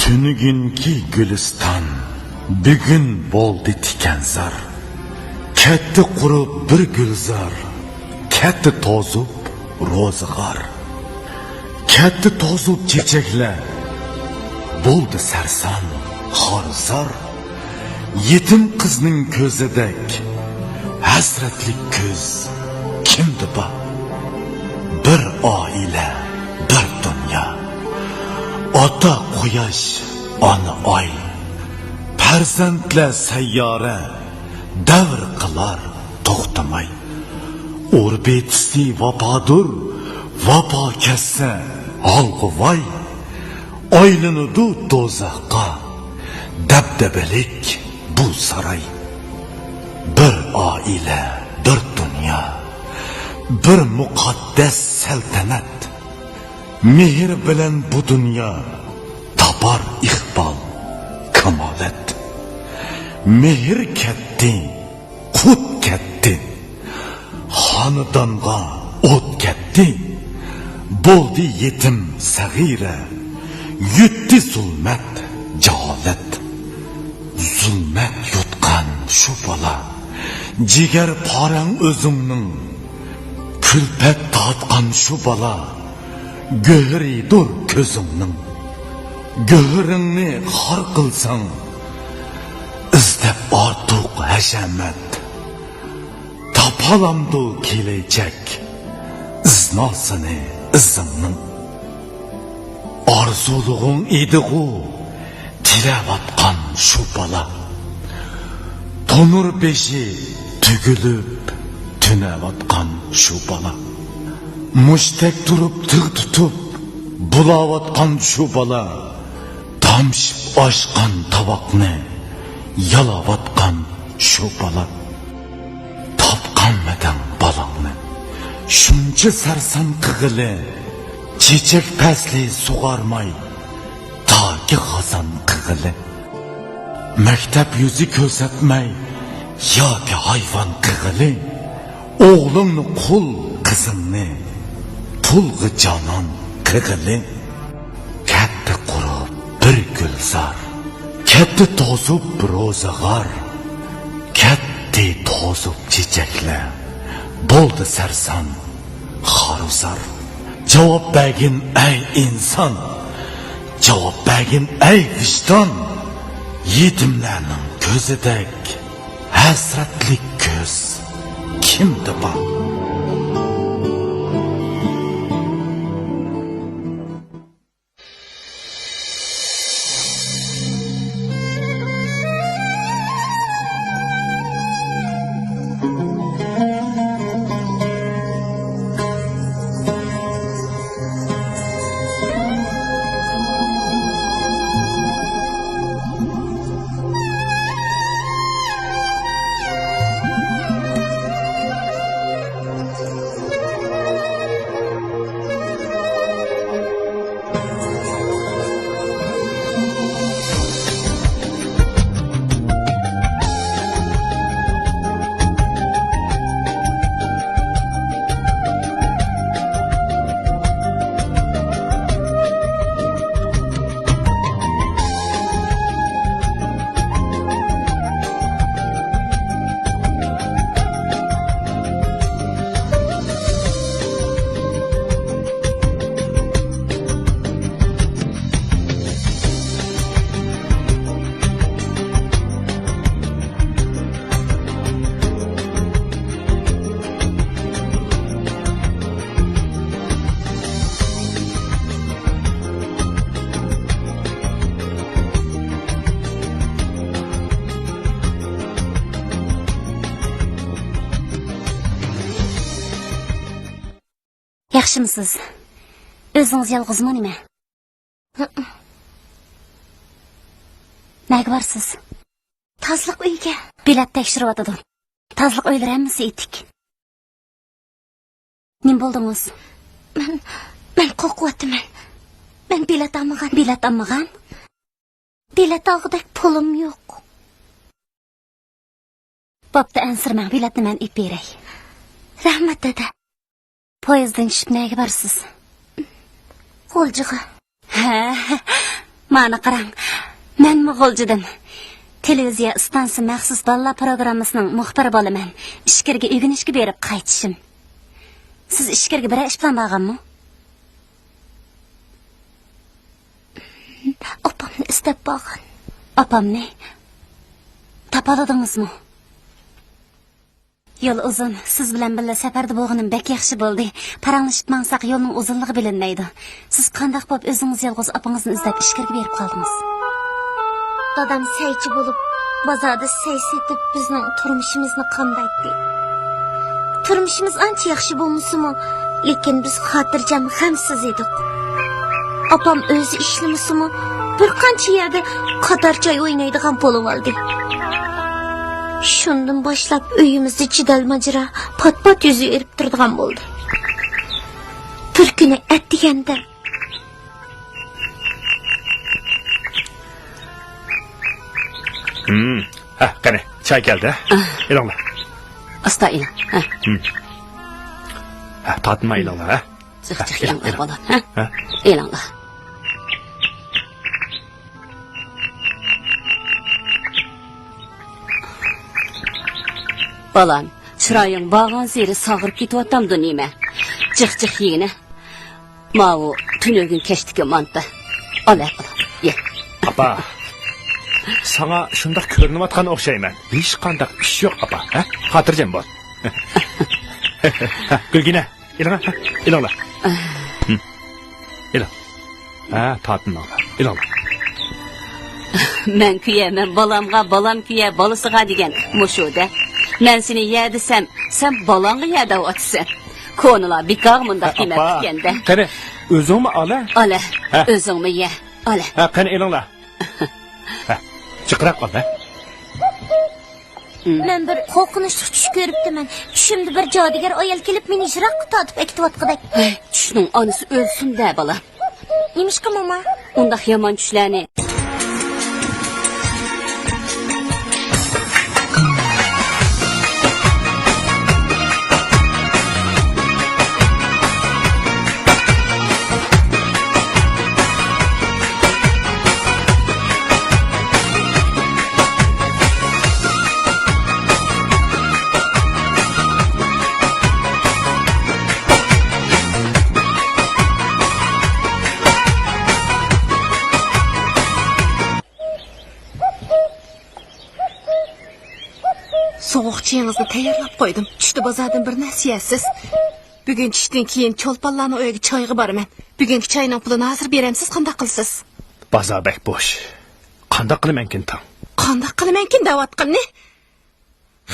Tünügünki güliston bugun bo'ldi tikansar. Katta qurib bir gulzar, katta tozub ro'zg'or. Katta tozub chechaklar bo'ldi sarson xorzor. Yetim qizning ko'zidek hasratlik ko'z kimdi bu? Bir oila, bir dunyo. Ota quyosh, ona oy, farzandlar sayyora davr qilar to'xtamay. O'rbetisi vafodur, vafo kassa olg'voy. Oylinudu do'zaxqa dabdabalik bu saroy. Bir oila, bir dunyo, bir muqaddas saltanat. Mehr bilan bu dunyo topar iqbol kamolat. Mehr katta, qut katta, xonadonga o't katta. Bo'ldi yetim sag'ira, yutdi zulmat jaholat. Zulmat yutqan shu bola, jigar porang o'zimning, kulpat tatqan shu bola, go'hridur ko'zimning. Go'hringni xor qilsang, izlab ortiq hashamat, topolamdu kelajak iznosini izimning. Orzuluğun idiğu tilavatqan şu bala, tonur beşi tügülüp tünevatqan şu bala. Muştek durup tığ tutup bulavatqan şu bala, tamşıp aşqan tabakni yalavatqan şu bala. Tapqanmadan balangni şuncha sarson qig'ili, chechak pasli sug'armay toki g'azon qig'ili. Maktab yuzi ko'rsatmay yoki hayvon qig'ili. O'g'limni qul, qizimni pulg'i jonon qig'ili. Katta qurib bir gulzor, katta tozub ro'zg'or. Katta tozub chechaklar bo'ldi sarson xorzor. Javob bergin ey inson, javob bergin ey vijdon. Yetimlarning ko'zidek hasratlik ko'z kimdi bu? Yaxshimisiz? O'zingiz yolg'izmi nima? Nega borsiz? Tazliq uyga. Bilet tekshiryotdi. Tazliq o'ylaramisiz etik? Nim bo'ldingiz? Men qo'rqyapman. Men bilet olmagan. Bilet olmagan? Bilet olg'idek pulim yo'q. Bo'pti, ansirmang, biletni men ip beray. Rahmat dada. Poyezddan tushib nega borsiz? Qo'ljiga. Ha, Mana qarang. Men Mo'g'uljidan televiziya stansiya maxsus balla programmasining muxbiri bo'laman. Ishkirga o'rganishga berib qaytishim. Siz ishkirga bir ish bilan borganmi? Opamni istab borgan. Opamni topadingizmi? Yo'l uzun. Siz bilan birga safarda bo'lganim bek yaxshi bo'ldi. Paranglashib mansaq yo'lning uzunligi bilinmaydi. Siz qanday bo'lib o'zingiz yolg'iz opangizni izlab ishkirga berib qoldingiz? Dadam saychi bo'lib, bozorda say setib bizning turmushimizni qandaydi. Turmushimiz ancha yaxshi bo'lmasa-mu, lekin biz xotirjam hamsiz edik. Opam o'zi ishlamasa-mu, bir qancha yerda qatorchoy o'ynaydigan bo'lib oldi. Shundan boshlab uyimizda jidal majra pat-pat yuzi erib turadigan bo'ldi. Bir kuni atdiganda qani, çay geldi. İlanla. Asta ilang. Tatma ilanla, ha? Çık ilang bolam, ha? Ilangla. Bolam, chiroying bağan seri sağırıp ketyaptamdı nima? Jiq yegine. Mavu tunögün keştiki mantı. Al bolam, ye. Apa. Sana şundak görünüp atkan okşayman. Hiç kandak iş yok apa, ha? Hatırcam bol. Gülgine, ilana, ilanla. İlan. Tatın ağla, ilanla. Men kuyaman balamga, balam kuya balısıga degen muşuda. Men seni ye desem, sen balangı ye de otsan. Konular bikar mundaq demek degende. Qani, özüngmi ala? Ala, özüngmi ye. Ala. Qani ilanla. Çıqraq al, ha? men bir qo'rqinchli tush ko'ribdiman. Tushimda bir jodugar ayol kelib meni ijroq tortib aytayotgandek. Tushning onasi o'lsin da bolam. Nimishqa mama? Undaq yomon tushlarni Soğuqçiyingizni tayyorlab qo'ydim. Tushda bozordan bir nasiyasiz. Bugun tushdan keyin cho'lponlarni uyiga choyga boraman. Bugungi choyning pulini hozir beramsiz, qanday qilsiz? Bazar bek bo'sh. Qanday qilamankin tan? Qanday qilamankin davatqinni?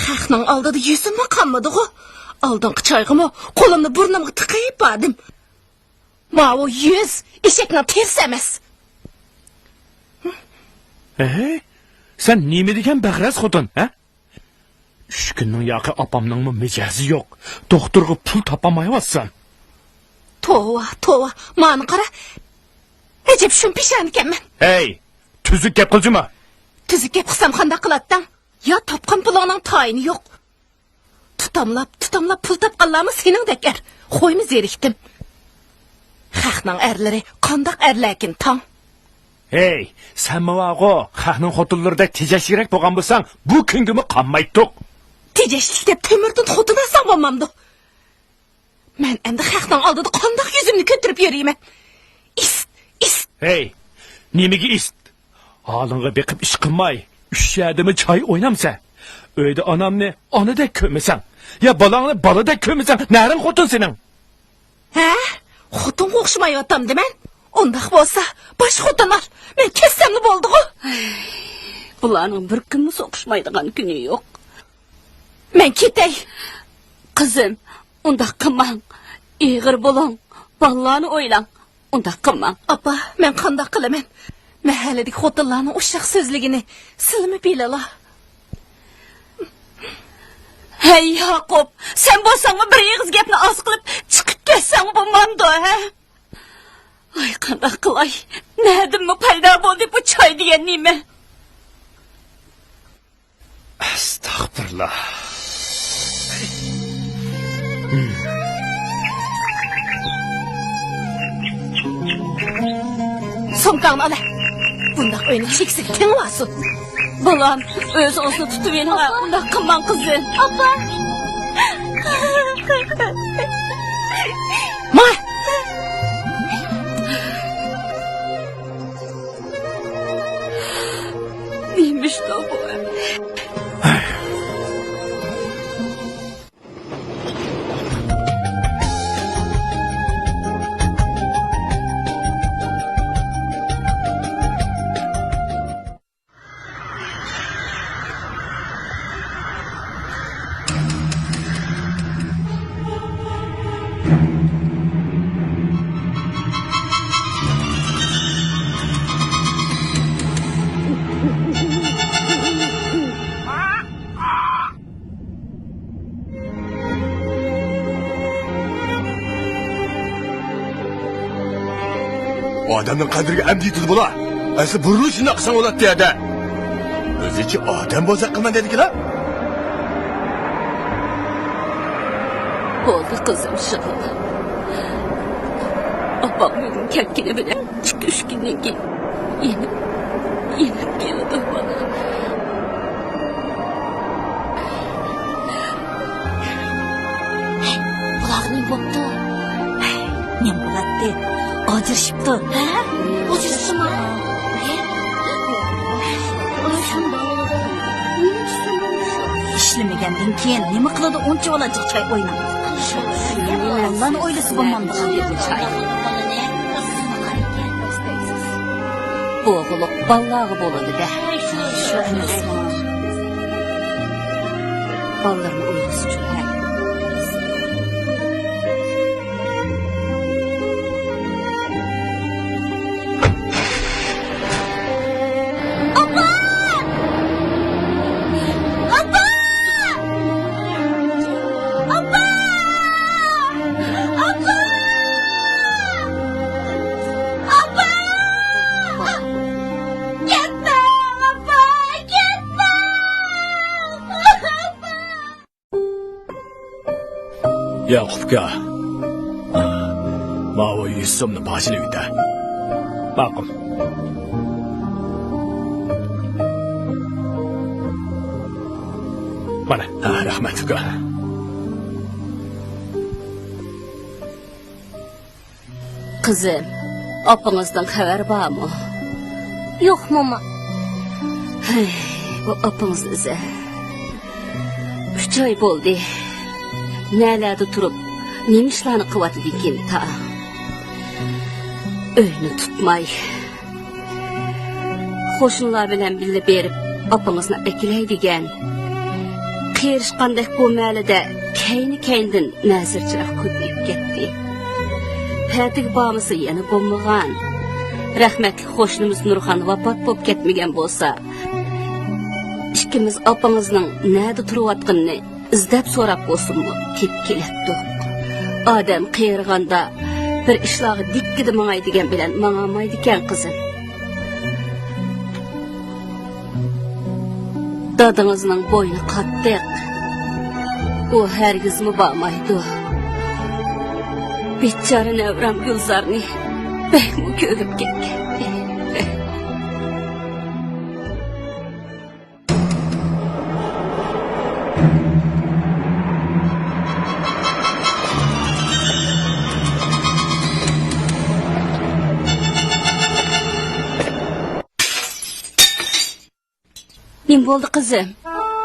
Xalqning oldida yuzimni qanmadi-ku. Oldingi choyg'imi qo'limni burnimga tiqib bordim. Mavo yuz eshakning terisi emas. Sen nima degan bag'ras xotin, ha? 3 kunning yoqi opamning mijozi yo'q. Doktorga pul topamayapsan. Tova, mani qara. Ajab shun pishan ekanman. Hey, tuzuk gap qiljima. Tuzuk gap qilsam qanday qilatdan? Ya topgan pulingning tayini yo'q. Tutamlab pul topganlarmi sening dekar. Qo'ymi zerikdim. Xalqning erlari qanday erlarkin tang? Hey, sen mavaqo, xalqning xotinlaridek tejashkirak bo'lgan bo'lsang, bu kungimi qanmaydiq. Tejashlik deb temirdan xotin olsam bo'lmamdi. Men endi xalqning oldida qanday yuzimni ko'tarib yurayman? Ist. Hey, nimaga ist? Holingga beqib ish qilmay, 3 yerdimi choy o'ynamsa, uyda onamni onadek ko'misan, ya balangni baladek ko'misan, naring xotin sening. Ha? Xotin o'xshamayaptam deman. Undaq bo'lsa, bosh xotinlar, men kessamli bo'ldi-ku. bularning bir kunni so'qishmaydigan kuni yo'q. Men ketay. Qizim, undaq qilmang. Ig'ir bo'ling, ballarni o'ylang. Undaq qilmang. Apa, men qanday qilaman? Mahalladagi xotinlarning o'shaq so'zligini silmi bilala. Hey Yaqub, sen bo'lsangmi bir yig'iz gapni oz qilib chiqib ketsang bo'lmamdi, ha? Ay, qanday qilay? Nadimmi paydo bo'ldi bu choy degan nima? Astagfirullah. Sumkangni ola. Bundak oyunu çeksik ten vasın. Balam, öz olsa tutuverin ha. Unda kımman kızım. Apa. May! Neymiş de bu? Odamning qadriga am deydi bular. Asli burilishini qilsang bo'ladi deydi. O'zichi odam bo'lsa qilma dedilar. Oldu kızım şıklı. Abam bugün kendine bile 2-3 günden ki yenip geldi bana. Kulağının boptu. Ne bulattı? Acırışıptı. He? Acırıştı mı? İşlemegenden keyin nima qiladi uncha olacak çay oynab. Ondan o'ylasi bo'lmandi dedi çay. Boğulup ballağı boladı da. Şu emas. Ballarını uykusu çöğen. Yakup'ka. Mavo 100 so'mni boshini uyda. Ma'qul. Mana, rahmat uka. Kızım, apınızdan haber var mı? Yo'q, mama. Bu apınız izi. 3 ay bo'ldi. Nelerde turup, nemişlerini kıvatı diken ta. Öynü tutmay. Koşunlar bilen bile berip, apınızına ekiley degen. Qiyirishqandek bu məlide keyni-keydin nazirçilik köpeyip getdi. Pətig bağımızı yeni bulmağan. Rahmetli xoşnumuz Nurxan vafat bop ketmegen bolsa, ikimiz apınızның näde turuvatqınını izlep sorap bolsunmu kep keletdik. Adam qiyirganda bir işlağı dikkidi maňay degen bilen maňamaydy eken kızım. Dadыңızның boynu qattiq. O hergizmi bağmaydı. Biçare nevram Gülzarni bähmi kögüp ketken. Nim boldu kızım?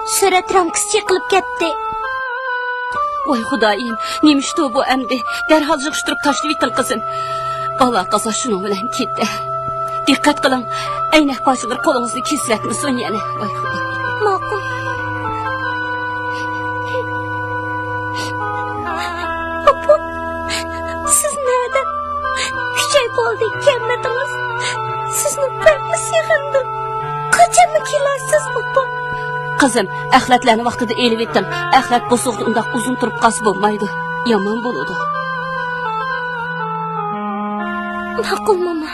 Surat ramkası çekilip ketdi. Oy Xudayım, nemişdi bu emdi? Derhal jıgıştırıp taşlı bitin kızım. Allah qaza şunun bilen ketdi. Dikkat kılın, aynak başıdır kolunuzu kesletmesin yani. Oy Xudayım. Ma'qul. Apa, siz nerede? 3 ay bo'ldi kelmadingiz. Sizni payqi sig'indim. Qachon kelasiz, apa? Kızım, ahlatlarını vaxtida elib etdim. Ahlat bu soğukta undaq uzun turup qası bolmaydı. Yaman boludu. Ma'qul, mama.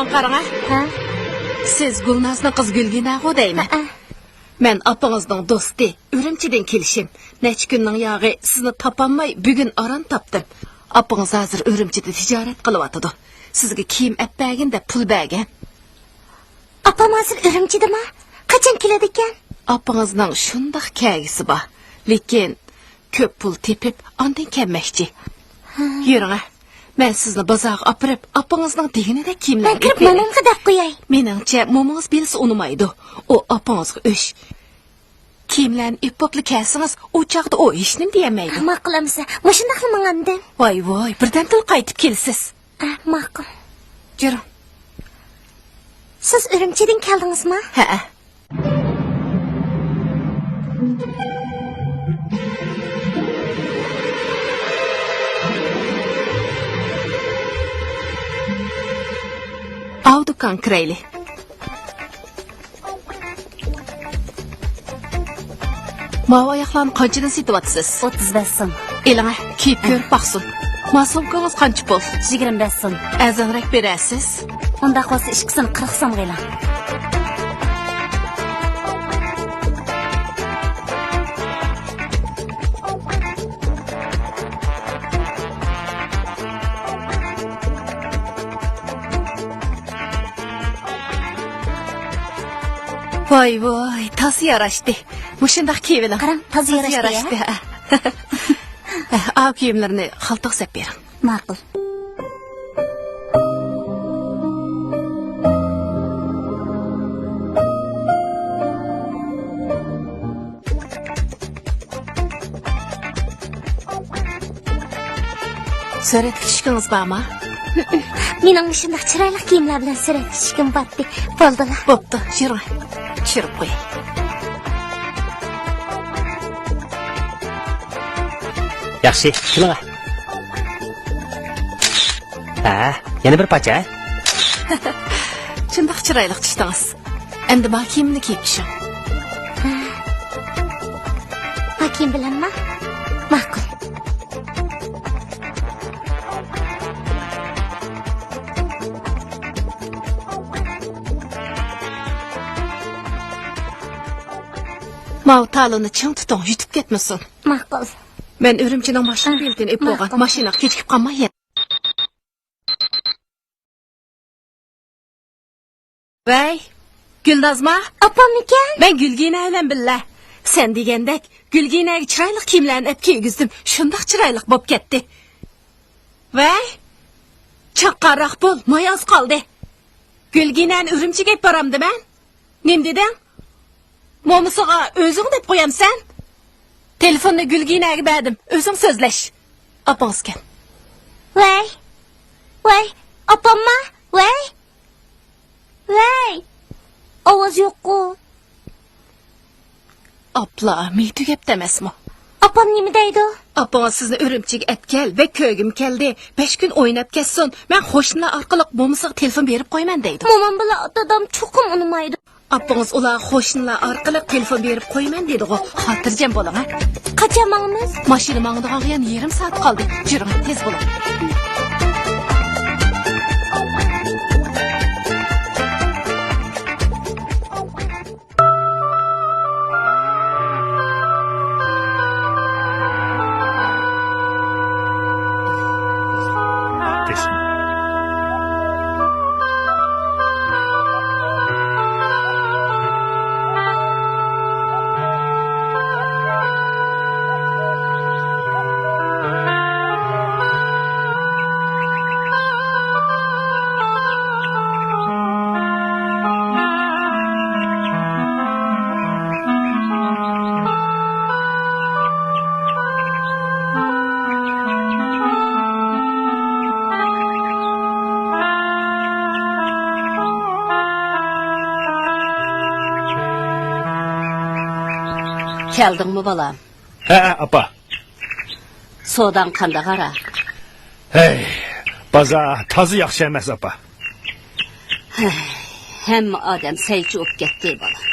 man qarang Ha? Siz Gulnazning qiz Gulginago deyman. Men apangizning do'sti, Urumchidan kelishim. Necha kunning yog'i sizni topolmay bugun aran topdim. Apangiz hozir Urumchida tijorat qilyotdi. Sizga kiyim apbagin deb pul bergan. Apam hozir Urumchidami? Qachon keladi ekan? Apangizning shundoq kagisi bor, lekin ko'p pul tepib, ondan kelmoqchi. Yuring, men sizni bozorga opirib, apangizning deganidek kiyimlar. Men kirib momamga deb qo'yay. Meningcha, momingiz bilsa unimaydi. U apangizga o'sh. Kiyimlarni ipopli kelsangiz, u chaqda u hech nima deyamaydi. Ma'qulmiz. Mushundaqmi mengamdan? Voy, birdan til qaytib kelsiz. Ma'qul. Yuring. Siz Urumchidan keldingizmi? Ha. Avdukan kirayli. Mava oyoqlarni qanchadan setyapsiz? 35 so'm. Elinga kiyib ko'rib baqsin. Masomkangiz qancha pul? 25 so'm. Azonroq berasiz? Unda qolsa ishqisini 40 so'm qiling. Voy, tasi yarashdi. Mushundaq kiyimlar. Qarang, toza yarashdi. Av kiyimlarni xaltaga sep bering. Ma'qul. Surat tushkingiz bormi? Mening shundoq chiroyli kiyimlar bilan surat tushishim batdi. Bo'ldilar. Bo'pti, yuring. Tushirib qo'y. Yaxshi, keling. Yana bir pacha. Shundoq chiroyli tushdingiz. Endi men kiyimni kiyib tushing. Hakim bilanmi? Ma'qul. Mav talini ching tuting, yutib ketmasin. Ma'qul. Men Urumchining mashina beltini ep qo'ygan. Mashina kechikib qolmay. Voy, Gulnazma? Opammikan? Men Gulgina bilan billa. Sen degandek, Gulginaga chiroyli kiyimlarni ep kiygizdim. Shundoq chiroyli bo'lib ketdi. Voy, chaqqaroq bo'l, moyoz qoldi. Gulginani Urumchiga ep boramdi men. Nim deding? Momisiga o'zing deb qo'yamsan? Telefonni Gulginaga berdim. O'zing so'zlash. Opangizga. Voy, opamma? Voy. Ovoz yo'q-ku. Opla, men tugabdi emasmi? Opam nima deydi? Opangiz sizni Urumchiga atgal va ko'gim keldi. 5 kun o'ynab ketsin. Men qo'shnilar orqali momisiga telefon berib qo'yman deydi. Momam bilan otadam chuqum unimaydi. Opangiz ular qo'shnilar orqali telefon berib qo'yman dedi-ku. Xotirjam bo'ling, ha? Qachon mangmiz? Mashina mangdigan yana yarim soat qoldi. Yuring, tez bo'ling. Keldingmi bolam? Apa. Sodan qanda qara. Baza tazı yaxshi emas, apa. Hamma odam saychi o'p ketdi bolam.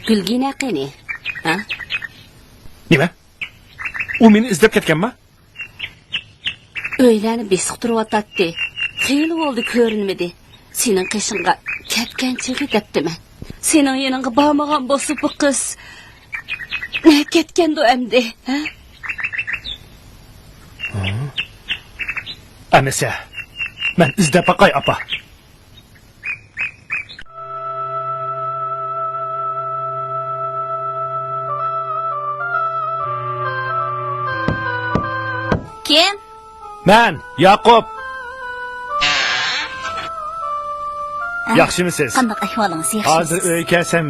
Gülgine qani? Ha? Nima? U meni izlab ketganmi? Öyləni besiq turib Xeyli oldu ko'rinmadi. Sening qishingga ketgan chig'i debdiman. Sening yaningga bormagan bo'lsa bu qiz ne ketgandi endi, ha? Amasa, men izlab baqay apa. Kim? Men, Yakup. Yaxshimisiz? Qanday ahvolingiz? Hozir Yaxshimisiz? uy kelsam,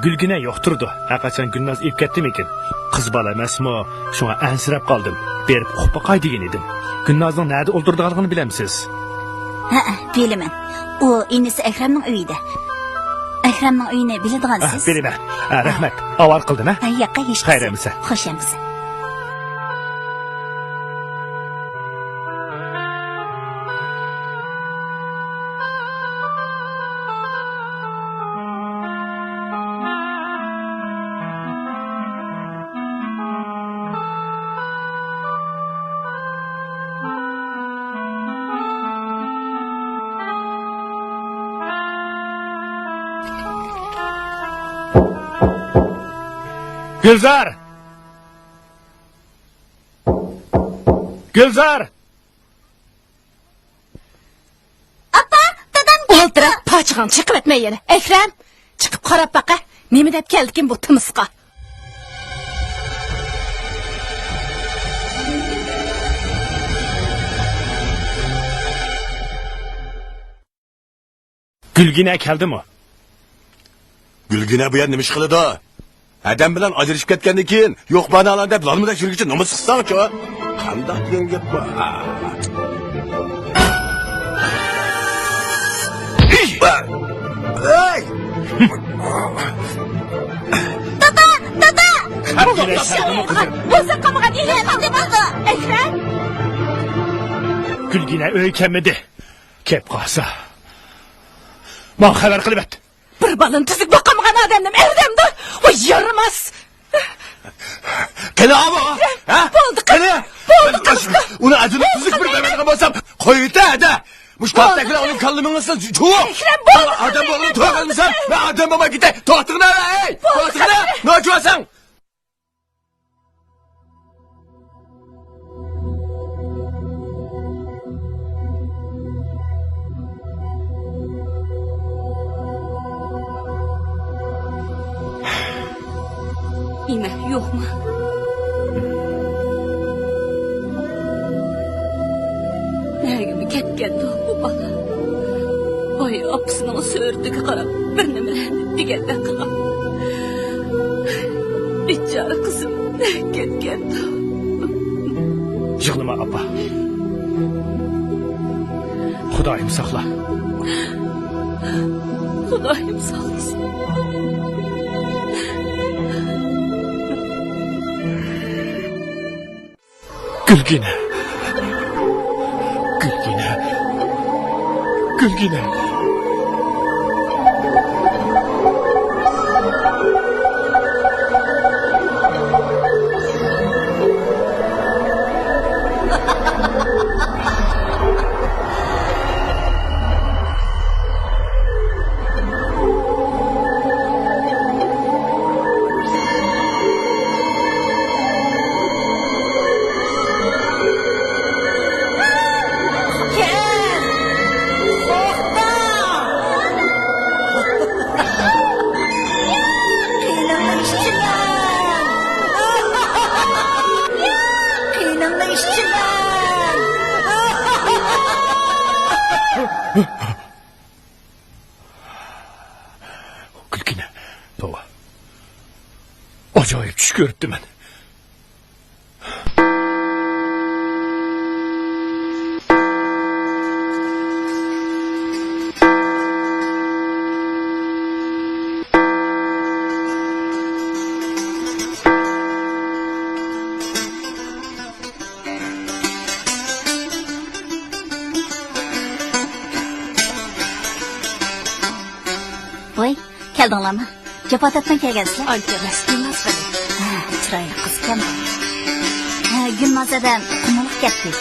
Gulgina yo'qtirdi. Qachon Gulnoz ib ketdimi ekan? Qiz bola emasmi? Shunga ansirab qoldim. Berib o'qib baqay degan edim. Gulnozning nerede o'ldirganligini bilamsiz? Ha, bilaman. U inisi Akramning uyida. Akramning uyini biladigansiz? Bilaman. Rahmat. Avar qildim, ha? Ha, yo'q, hech narsa. Xayramisa. Xo'shamisiz? Gülzar! Gülzar! Apa, dadam Oldirib pochig'ini chiqib etmay yana. Akram, chiqib qarab baqa. Nima deb keldikin bu timisqa? Gülgina keldimi? Gülgine bu yer nima ish qiladi? Adam bilan ajrashib ketgandan keyin yo'q banalar deb lalmida shurgicha nima siqsang-chi? Qanday degan gap bu? Ey! Gülgina keldimi kızım? Bo'lsa qamagan ilan deb oldi. Akram, Gülgina uy kelmedi. Kep qolsa. Men xabar qilib et. bir balın tuzuk boqamagan odamni erdamda. O yaramas. Qani abi? Ha? Bo'ldi, Qani? bo'ldi, qizga. Uni ajrib tuzuk bir beradigan bo'lsam, qo'yita ada. Mushtatdagilar uning kallamingizda chuv. Akram, bo'ldi. Adam bo'lib to'g'rilsan. Men adam bo'lmay ketay. To'xtinglar, ey! To'xtinglar. Nima qilasan? Nima, yo'qmi? Nega ketgandi bu bola? Voy, opasining so'rdiga qarab, bir nimalarni deganda qilib. Bechora qizim ketgandi. Yig'lama apa. Xudoyim saqla. Xudoyim saqlasin. Gülgina. Gülgina. Gülgina. Gülgina. Baba. Acayip tuş gördüm ben. Voy, keldinglarmi? Japotatdan kelgansiz. Ancha emas qili. Chiroyli qiz ekan. Gulnozadan qumulq ketdi.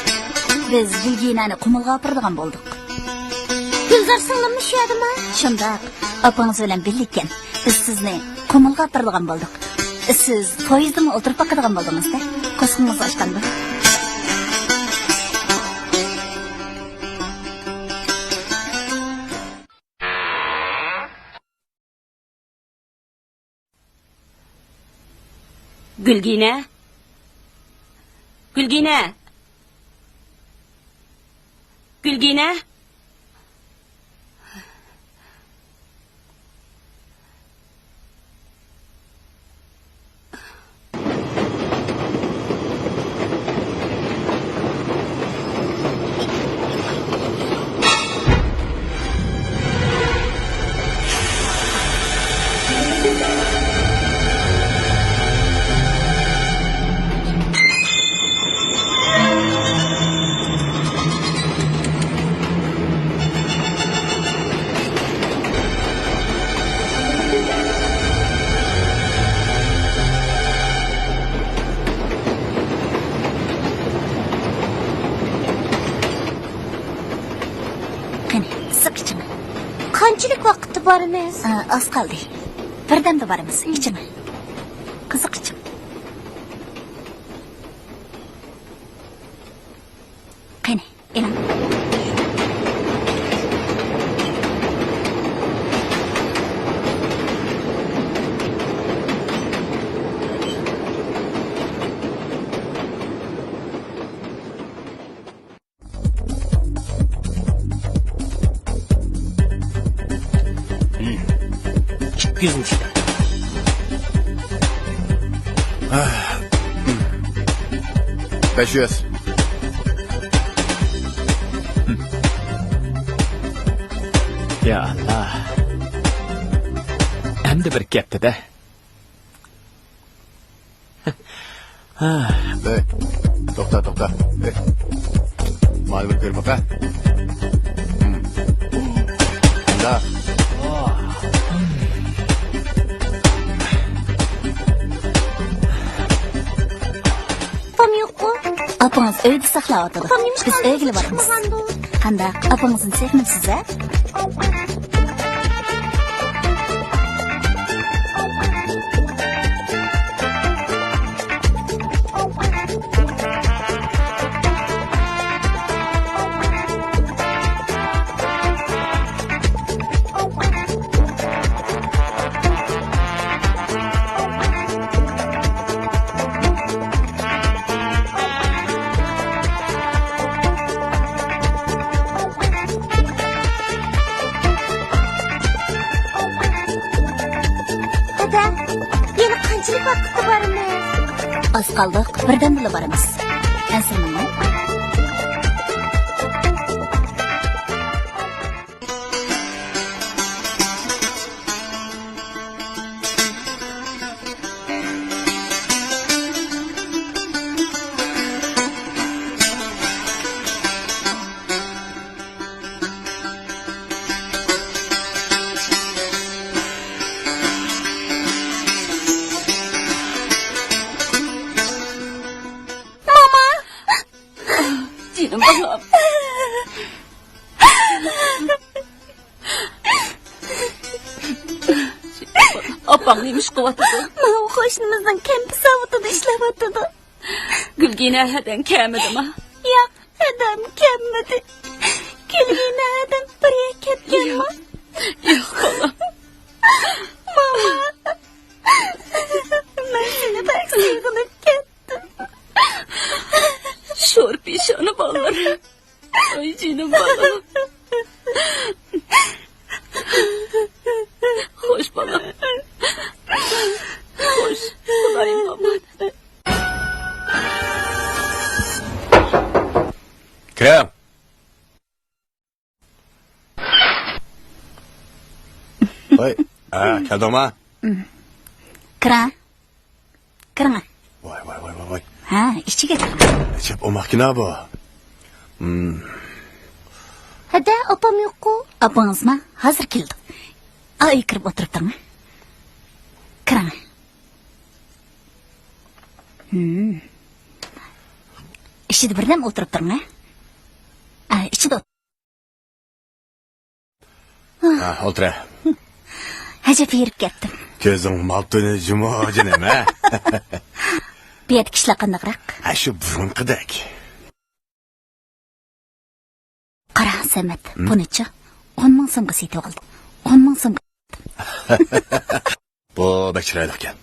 Biz Gulginani qumulga opiradigan bo'ldik. Gulzor singlimni shu yerdami? Shundoq, opangiz bilan birlikkan. Biz sizni qumulga opiradigan bo'ldik. Siz poyezddan o'tirib boqadigan bo'ldingiz-da. Ko'zingiz ochganda. Gulgina. Gulgina. Gulgina. Qanchalik vaqtda boramiz? Az qoldi. Birdamda boramiz. Ichimi. Qiziq ichim. Qani, elam. Yüzüm işte. Beş yüz. Ya Allah. Hem de bir gapti de. Hey, to'xta. Hey. Ma'lum bir ko'rib baqa. Da. Apangiz uyda saqlayotdi. Biz uyga boramiz. Qanday? Apangizni sevmisiz-a? Yana qanchalik vaqtda boramiz? Az qoldik. Birdamda boramiz. Asrmi? Canım balam. Opam neymiş kıvatıdı? Mana qo'shnimizning kampi savutida ishlayotdi. Gulginadan kamidimi? Yo'q, adam kammidi. Gulginadan biri ketganmi? Yo'q balam. Mama. Men seni pek sevib ketdim. Sho'r peshona bolalar. Ay canım balam. Xo'sh balam. Xo'sh, Xudoyim omad. Kiram. Voy, keldingmi? Kiring. Kiring. Voy. Ha, ichiga kiring. Chep o makina bu. Hada opam yo'q-ku. Opangizmi? Hozir keldi. Ay kirib o'tiribdimi? Kırın. İşte birden mi oturup durun ha? İçide Ha, o'tir. Hacep yerip kettim. Ko'zing maltuni jumojin ha. Bu yerda kishilar qandaqroq? Ha, shu burunqidek. Qara Samat, bunichi 10 ming so'mga setib oldim. 10 ming so'mga. Bu bek chiroyli ekan.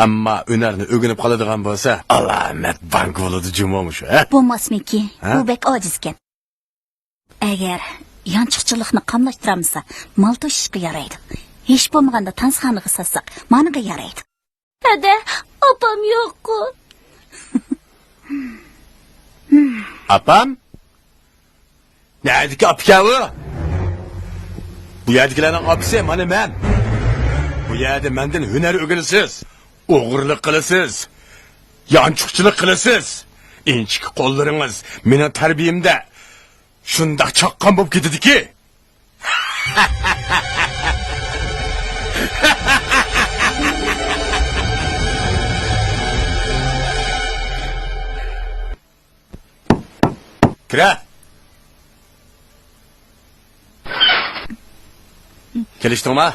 Ammo hunarni o'rganib qoladigan bo'lsa, alamat bank bo'ladi jumomish, ha? Bo'lmasmiki, bu bek ojiz ekan. Agar yanchiqchilikni qamlashtiramsa, mal to'shishga yaraydi. Hech bo'lmaganda tansiqxonaga satsak, maniga yaraydi. Hada, opam yo'q-ku. Apam? Neredeki apkavi? Bu yerdagilarning opisi mana men. Bu yerda mendan hunar o'rganasiz, o'g'irlik qilasiz, yanchiqchilik qilasiz. Inchik qo'llaringiz mening tarbiyamda shundoq chaqqon bo'lib ketadiki. Kira. Kelishdingmi?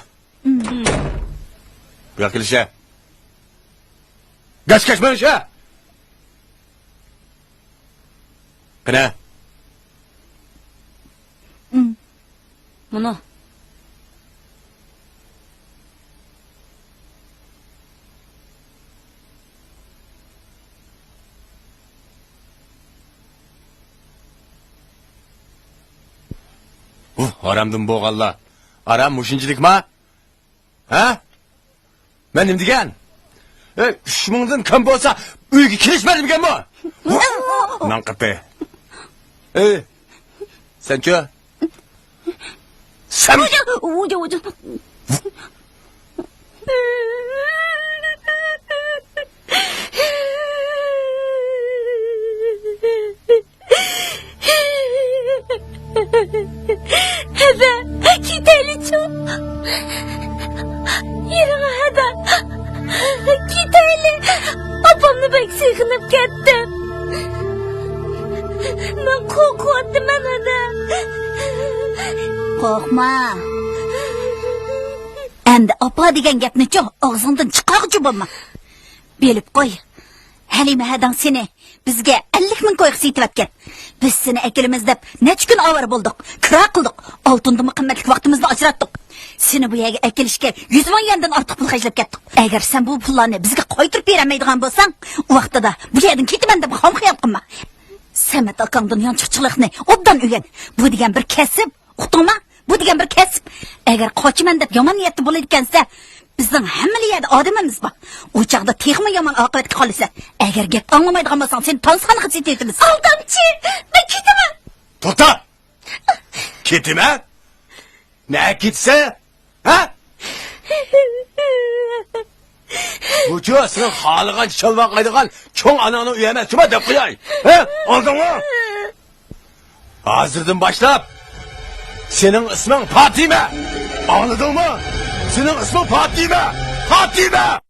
Bu yoqqa kelisha. Gash mana shu. Qana. Buni Aramdan bo'g'anlar. Aram mushinchilikmi? Ha? Men nima degan? 3000 dan kam bo'lsa, uyga kelishmadim deganmi? Nan qatay. Sen-chi? Sen Uja. Hada, kitayli-chi. Yürü hada. Kitayli. Opamni bek sığınıp ketdim. Ben korkuttum hada. Korkma. Endi opa degan gapni-chi og'zingdan chiqarg'chi bo'lma. Bilib qo'y. Halima hadan seni bizga 50 ming qo'yib setib biz seni akilimiz deb necha kun avvar bo'ldik, kira qildik, oltindimi qimmatli vaqtimizni ajratdik. Seni bu yerga akilishga 100 ming yandan ortiq pul xarjlab ketdik. Agar sen bu pullarni bizga qaytarib bermaydigan bo'lsang, u vaqtida bu yerdan ketaman deb xom xiyol qilma. Samat akangdan yanchiqchilikni obdan o'rgan. Bu degan bir kasb, uqdingmi? Bu degan bir kasb. Agar qochaman deb yomon niyatli bo'lar ekansa, bizning hamma yerda odamimiz bor. U chaqda texmi yomon oqibatga qolsa, agar gap anglamaydigan bo'lsang, sen tansiqxonaga ketayotimiz. Aldamchi, men ketaman. to'xta. Ketaman? Ne ketsa? Ha? Bu chu sening xohlagan chalvoq aydigan cho'ng anani uy emas, nima deb qo'yay? Ha? Oldingmi? Hozirdan boshlab sening isming Fatima. Anladingmi? Senin ismin Fatima! Fatima!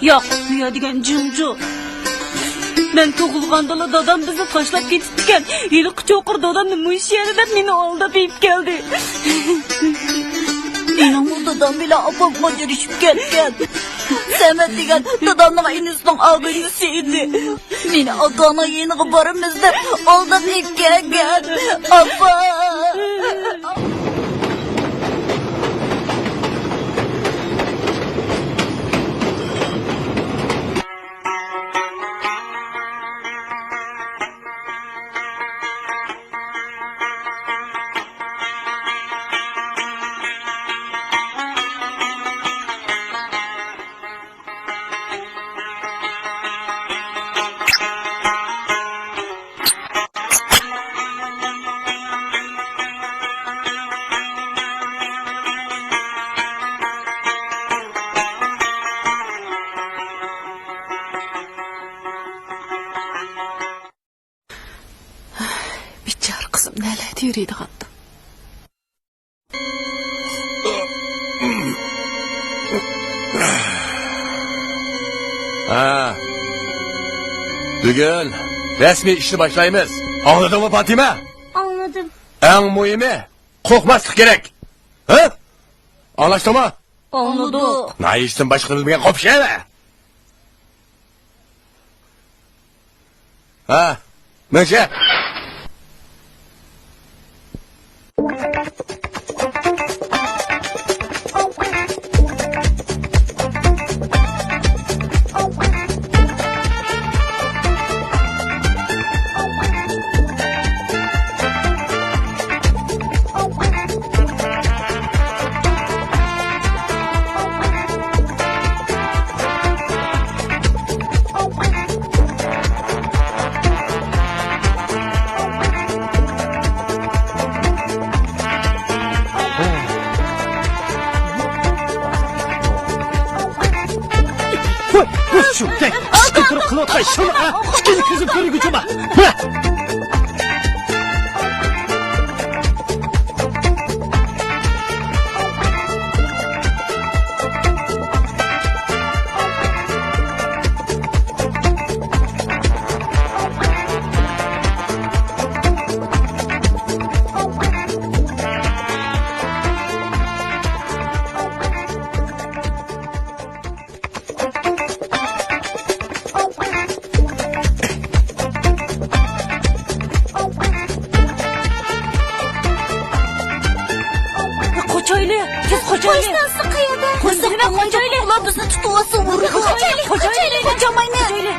Yo'q, bu yer degan jimju. Men tug'ilganda dadam bizni tashlab ketibdi. Yiliq cho'qir dadamni mush yerida meni oldab yeb keldi. Mening bu dadam bilan opam qo'yishib ketgan. Samat degan dadamning inisining og'inisi edi. Meni ota-ona yeniga boramiz deb oldab yeb kelgan. Opa! ko'zim nalayda yuriydi qatdi. Ha. Bugün resmi işini başlayımız. Anladın mı Fatime? Anladım. En mühimi korkmaslık gerek. Ha? Anlaştın mı? Anladık. Ne işsin başkanız bilgen kop şey mi? Ha? Nece? Şu tek sıkıntı kılıkay şunu ha. Çıkın kızım körü gücüme. Koçaylı. Kız Koçaylı. Nasıl kıyada? Kız hemen Koçaylı. Ulan bizni tutulasın vuruyor. Koçaylı. Kocamayını. Koçaylı.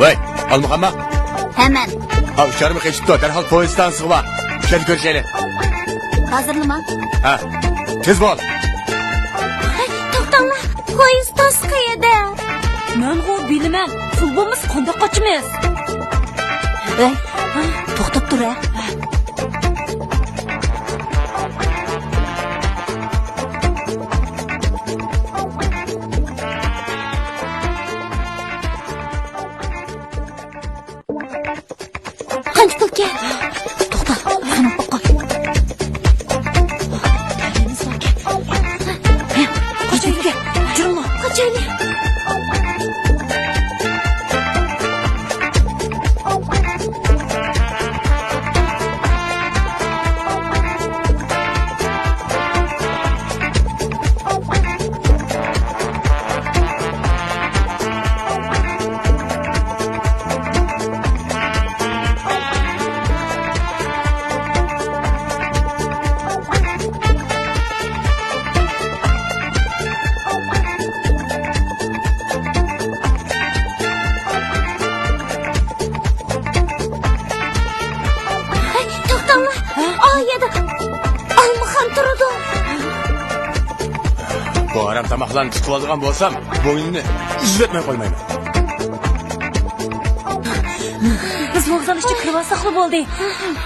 Vay, almakamma. Hemen. Ha, uçarımı kaçıp derhal polis stansı var. Şöyle görüşelim. Hazırlama. Ha, tez bol. To'xtanglar. Poyezd Toskayada. Men o bilmem. Futbolimiz qanday qochimiz? Ey, to'xtab tur. Qancha pul kel? To'xta, qanot qo'y. Dalimiz bor kel. Qochayli. Jurma. Qochayli. To'xtanglar. Oyada. Almaxon turdi. Bu haram tamaklarını tutup aldığım bolsam, boynunu izletmeye koymayayım. Biz vokzal ishga kirib olsaqli bo'ldi.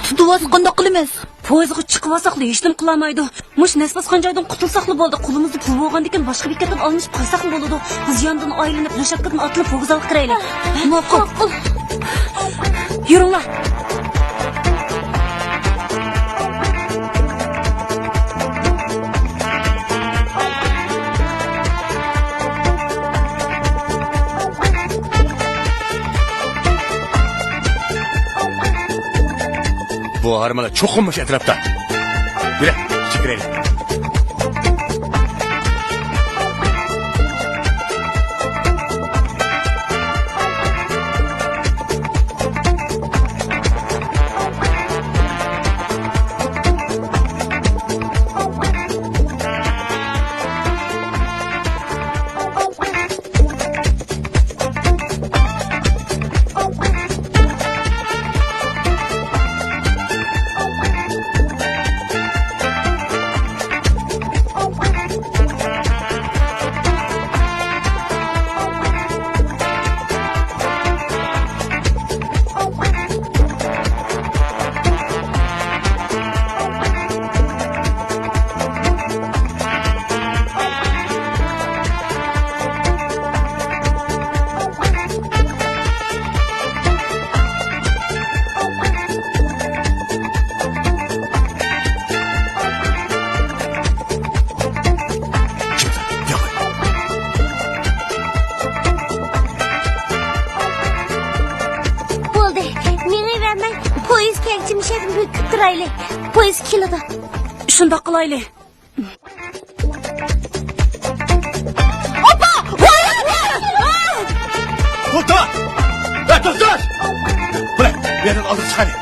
Tutuvasi qandoq qilamiz? Poyezdga chiqib olsaqli hech nima qilolmaydi. Mush nasbasxon joydan qutulsaqli bo'ldi. Qo'limizda pul bo'lgandan keyin boshqa bekatdan olinib qo'ysaqli bo'ladi. Biz yondan aylanib, rashakatdan otilib vokzalga kiraylik. Ma'qul. Yuringlar. Bu harmalar çok olmuş etrafta. Yürü, çıkırayım. Çimşek'in büyük küttüraylı. Poyuz kiloda. Şunda kılaylı. To'xta! To'xta! Bırak, bu yerden aldım çıkarayım.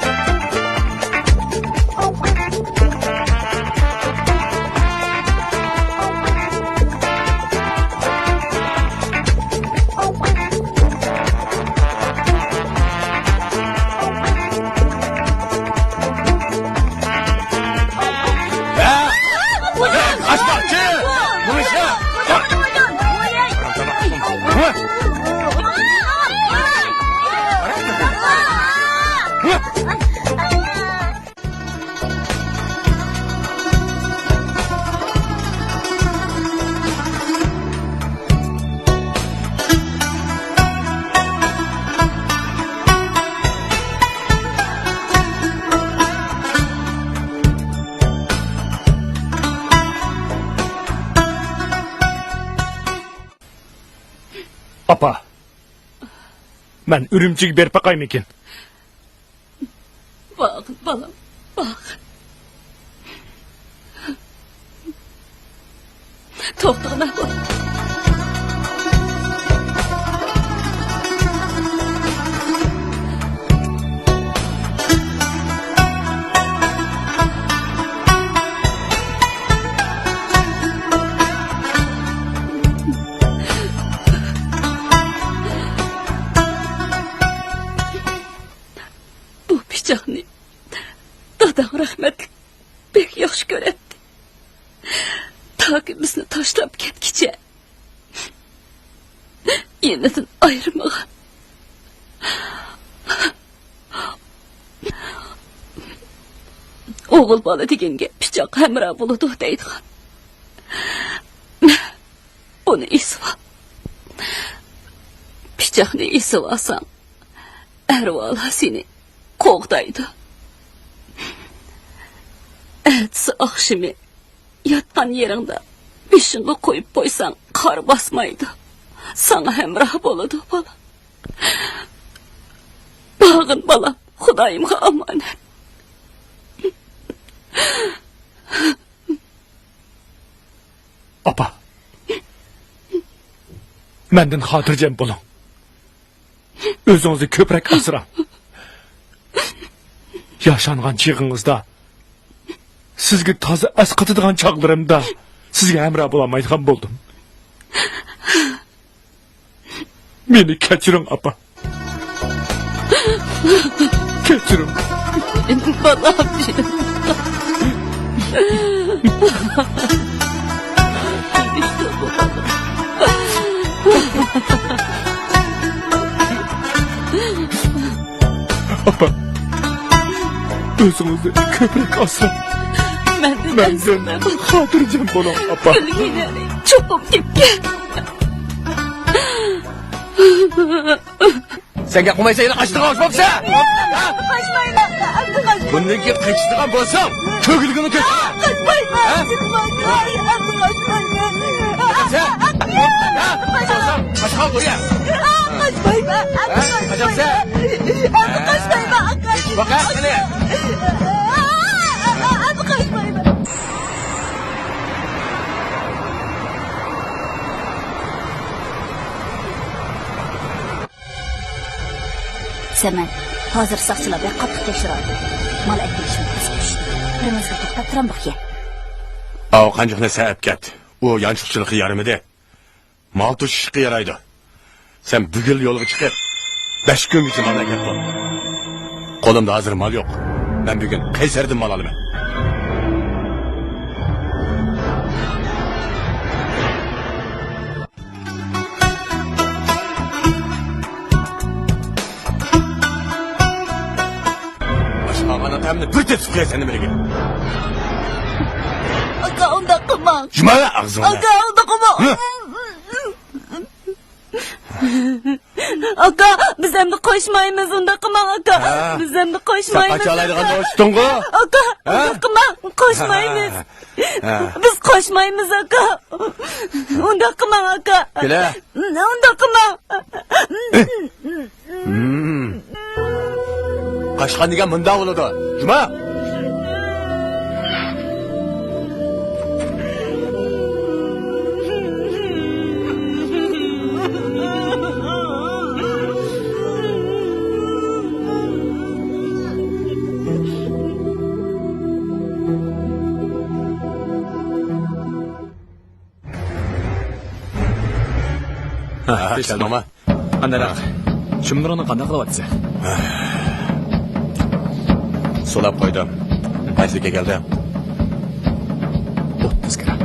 Kaçma, çık! Bunu işe! Apa. Ben ürümçüge berip bakayım ekin. Bakın balam, bakın. Toxtağına bak. Bu pichaqni dadam rahmetli bek yaxshi ko'radi. Taki bizni tashlab ketgicha yenidan ayirmagan. O'g'il bola deganga pichoq hamroh bo'ladi deydigan. Buni esib ol. Pichoqni esib olsang, arvola seni qo'g'daydi. Ertasi oqshimi yotgan yeringda beshingga qo'yib qo'ysang qor bosmaydi. Sana hamroh bo'ladi bola. Bag'in bolam, Xudoyimga omonat. Apa. Menden xotirjam bo'ling. O'zingizni ko'proq asrang. Yaşanğan çığınızda, sizge taze asqatıdığan çağlarımda, sizge emrah bulamaydıgan buldum. Beni keçirin apa. Keçirin. Balam benim. İşte bu balam. Apa. Özünüzü köprek asrang. Menden xotirjam bo'ling apa. Kulginani cho'qib ketgan. Senga qilmaysa yana qachdigan bo'lsa? Qochmayman. Bundan keyin qachdigan bo'lsam, ko'gilgini ko'tar. Qochmayman. Qochqan qo'ya. Qochmayman. Qochsa? Qochmayman. Baqa qile. Saman, hozir soqchilar bilan qattiq tekshiradi. Mol aytishim tasbish. Birimizga to'xtab turam baxya. Av qanjiqni sa'ab ket. U yanchiqchilik yarımida. Mal tushishga yaraydi. Sen bugil yo'lga chiqib, 5 kungacha mamlakat bo'l. Qo'limda hozir mal yo'q. Ben bugün Kayseri'den mal alayım. Başka temni bir tepsi koyar seni bile gel. Aka onda qilmang. Juma ağzını. Aka onda qilmang. Aka biz endi qo'shmaymiz unda qilmang aka. Biz endi qo'shmaymiz. Sen qachalaydigan do'sting'u? Aka unda qilmang, qo'shmaymiz. Biz qo'shmaymiz aka. Unda qilmang aka. Kela. Unda qilmang. Qaşqan degan munda bo'ladi. Juma. Keldim. Qandaroq? Shimdironi qanday qilyapsiz? So'lab qo'ydim. Qaysiga keldi? 30 gram.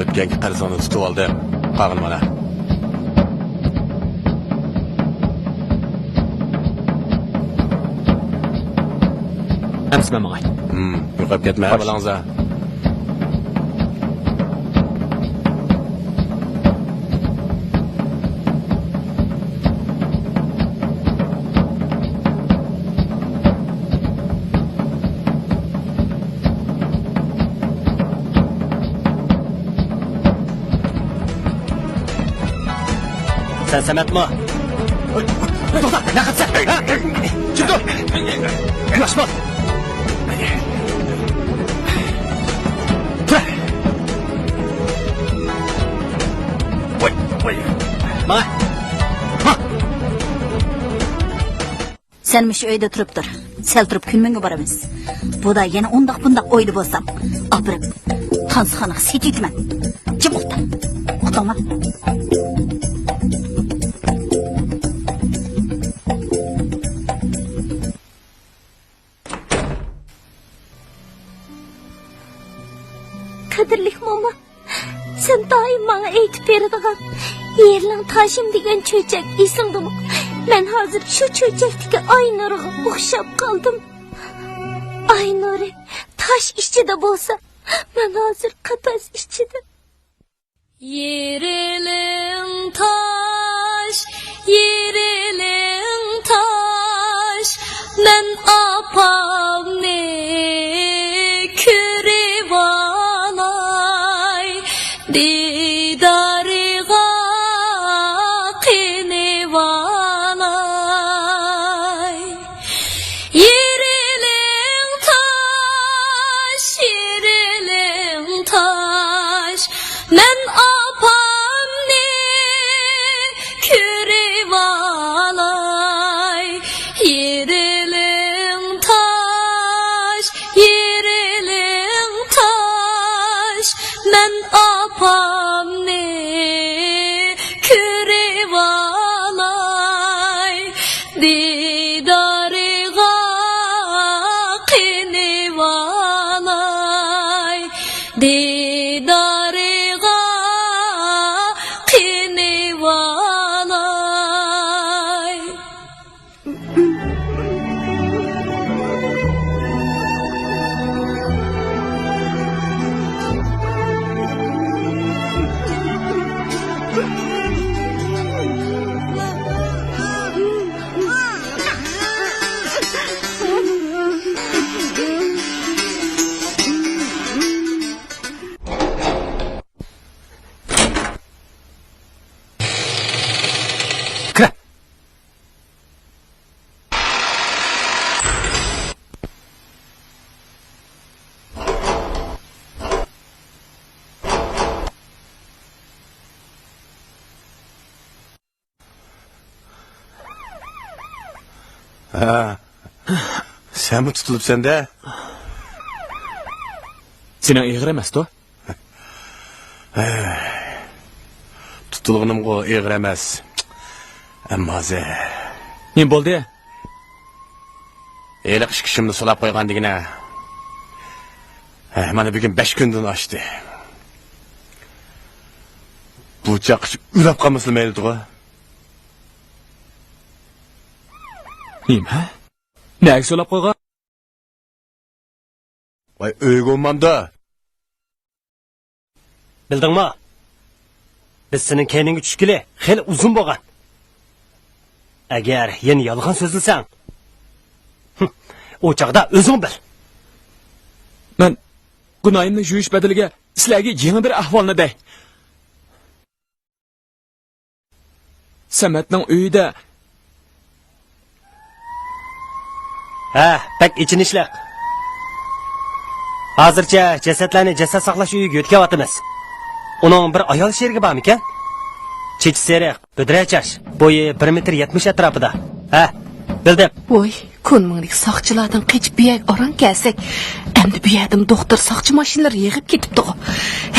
O'tgangi qarzoni tutib oldim. Qag'in mana. Amsma ma'ay. Yo'qolib ketma balangza. Sen Sametma. Ne kadar? Çıktı. Yaşma. Ma. Sen miş öyde turib tur. Sel turib külmenge baramiz. Bu da yana undaq oydu bolsam. Apırıp tansıxanaq setitmen. Kim oldu? Oqtama. Kadirlik mama, sen daim bana eğitip beradigan yerling taşım degan çöçek esingdimi? Ben hazır şu çöçekdeki Aynur'a o'xshab qoldim. Aynur taş ichida bo'lsa, ben hazır qatas ichida. Yeriling taş, yeriling taş, men apamni kürivanay, didariga qinivanay. Yeriling taş, men apamni kürivanay. Yeriling taş, men apamni kürivanay. Didariga qinivanay, didariga qinivanay. Kira. Sen mi tutulup sende? Senin ig'ir emas to? Tutulğunum o iğir emas. Amma ze. Ne bo'ldi? Eliq ishkishimni sulab qo'ygandigina. Mana bugun 5 kundan oshdi. Bu chaqich ulab qolmasin mayli-ku. Nima? Nega so'lab qo'ygan? Voy o'ygonmanda. Bildingmi? Biz sening keyninga tushgili xeyli uzun bo'lgan. Agar yana yolg'on so'zilsang, o chaqda o'zing bil. Men gunoyimni yuyish badaliga sizlarga yangi bir ahvolni dey. Samatning uyida Bak ichinishliq. Hozircha jasadlarni jasad saqlash uyiga yo'tkavyapmiz. Uning bir ayol sherigi bormikan? Chech seriq, budrachash, bo'yi 1 metr 70 atrofida. Bildim. Voy, ko'nminglik soqchilardan qechib buyag oran kelsak, endi bu yerdan doktor soqchi mashinalari yig'ib ketibdi.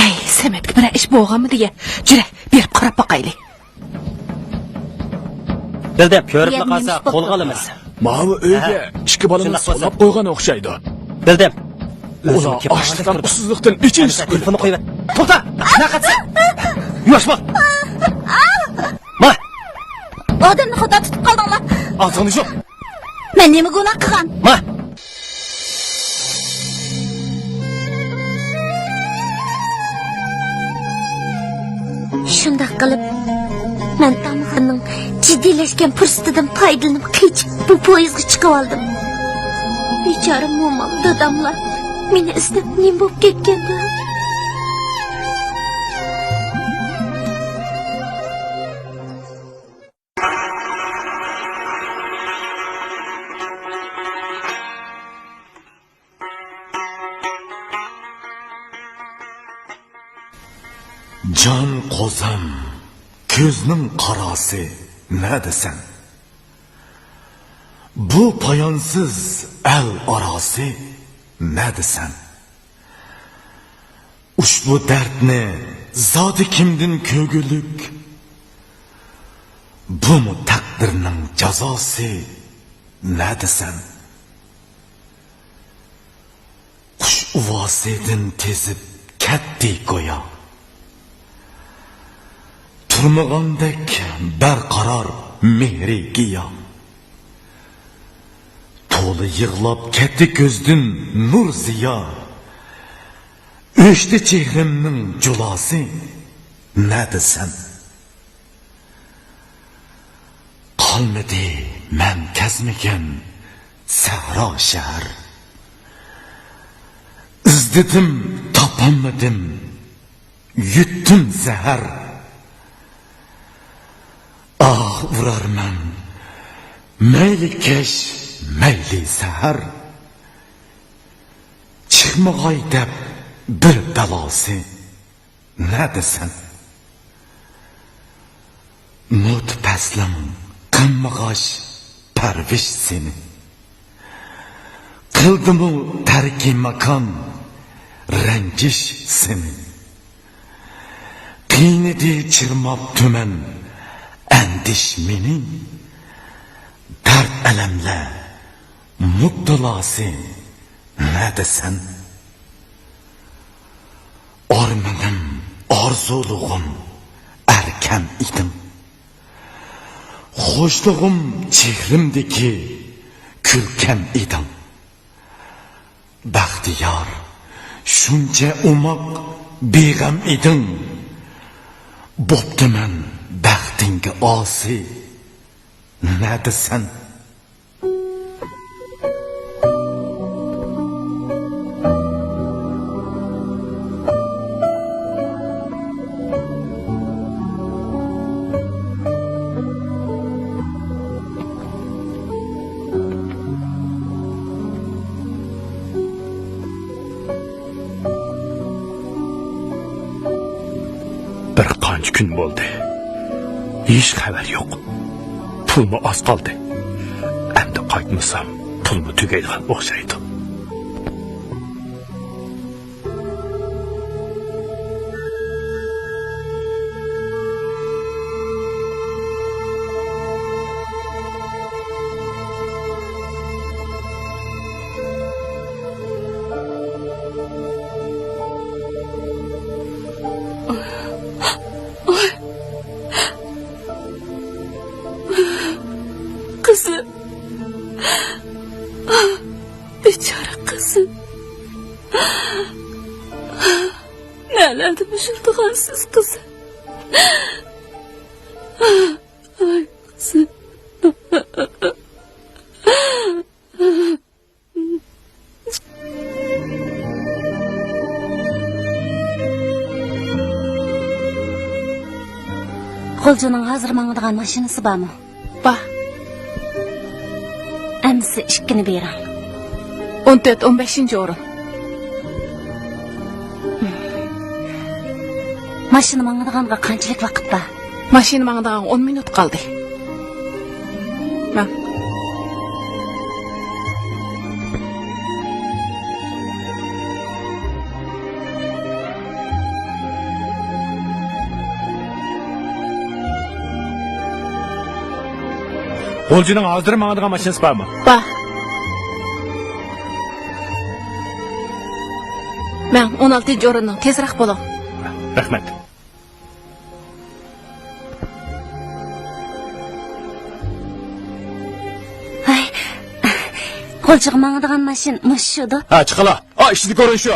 Hey, Samatga bir ish bo'lganmi deya, jura, berib qarab boqaylik. Bildim, ko'rib qolsa qo'lga olamiz. Mavi uyga ikki bolani solab qo'ygan o'xshaydi. Bildim. Ular ochlikdan usuzlikdan ichinish telefonni qo'yib. To'xta! Naqatsan? Yosh bo'l. Ma! Odamni xudo tutib qoldinglar. Og'zingni yo'q. Men nima gunoh qilgan? Ma! Shunday qilib, men Tamg'irning jiddiylashgan fursatidan foydalanib qechib bu poyezdga chiqib oldim. Bechora momam, dadamlar meni istab nim bo'lib ketganda. Jon qo'zim, ko'zning qarasi ne desen? Bu poyonsiz el arası ne desen? Ushbu dardni zodi kimdin ko'guluk? Bu mu takdirning jazosi ne desen? Qush uvosidin tezib katdi go'yo. Turmagandek barqaror mehri giyo. To'li yig'lab ketdi ko'zdin nur ziyo. O'chdi chehrimning julosi ne desen? Qolmadi men kezmagan sahro shahar. Izdidim topolmadim, yutdim zahar. Urarman mayli kesh mayli sahar, chiqmag'ay deb bir balosi ne desen? Mut paslam qilmag'ash parvish seni, qildimu tarki makon ranjish seni. Qiynidi chirmab tuman andish meni, dard alamla mubtalosi ne desen? Ormanim, orzuluğum erken idim. Hoşluğum chehrimdeki külken idim. Baxtiyar, shuncha umoq beg'am idim. Bo'ptiman baxtingga osi ne desen? Bir qancha kun bo'ldi. Hech xabar yo'q. Pulmi oz qoldi. Endi qaytmasam, pulmi tugaydigan o'xshaydi. Kızım. Bechora qizim. Nelerdi müşüldüğansız kızım. Ay kızım. Qo'ljoning hozir mangadigan mashinasi bormi? Bor. Amsi ikkini bering. 14-15 o'rin. Mashina mangadiganga qanchalik vaqt bor? Mashina mangdigan 10 minut qoldi. Man. Qo'lchining hozir mangadigan mashinasi bormi? Bor. Men 16-o'rinning tezroq bo'ling. Rahmat. Ay. Qo'lchiga mangadigan mashin mush shuda. Ha, chiqala. Ha, ishni ko'ring shu.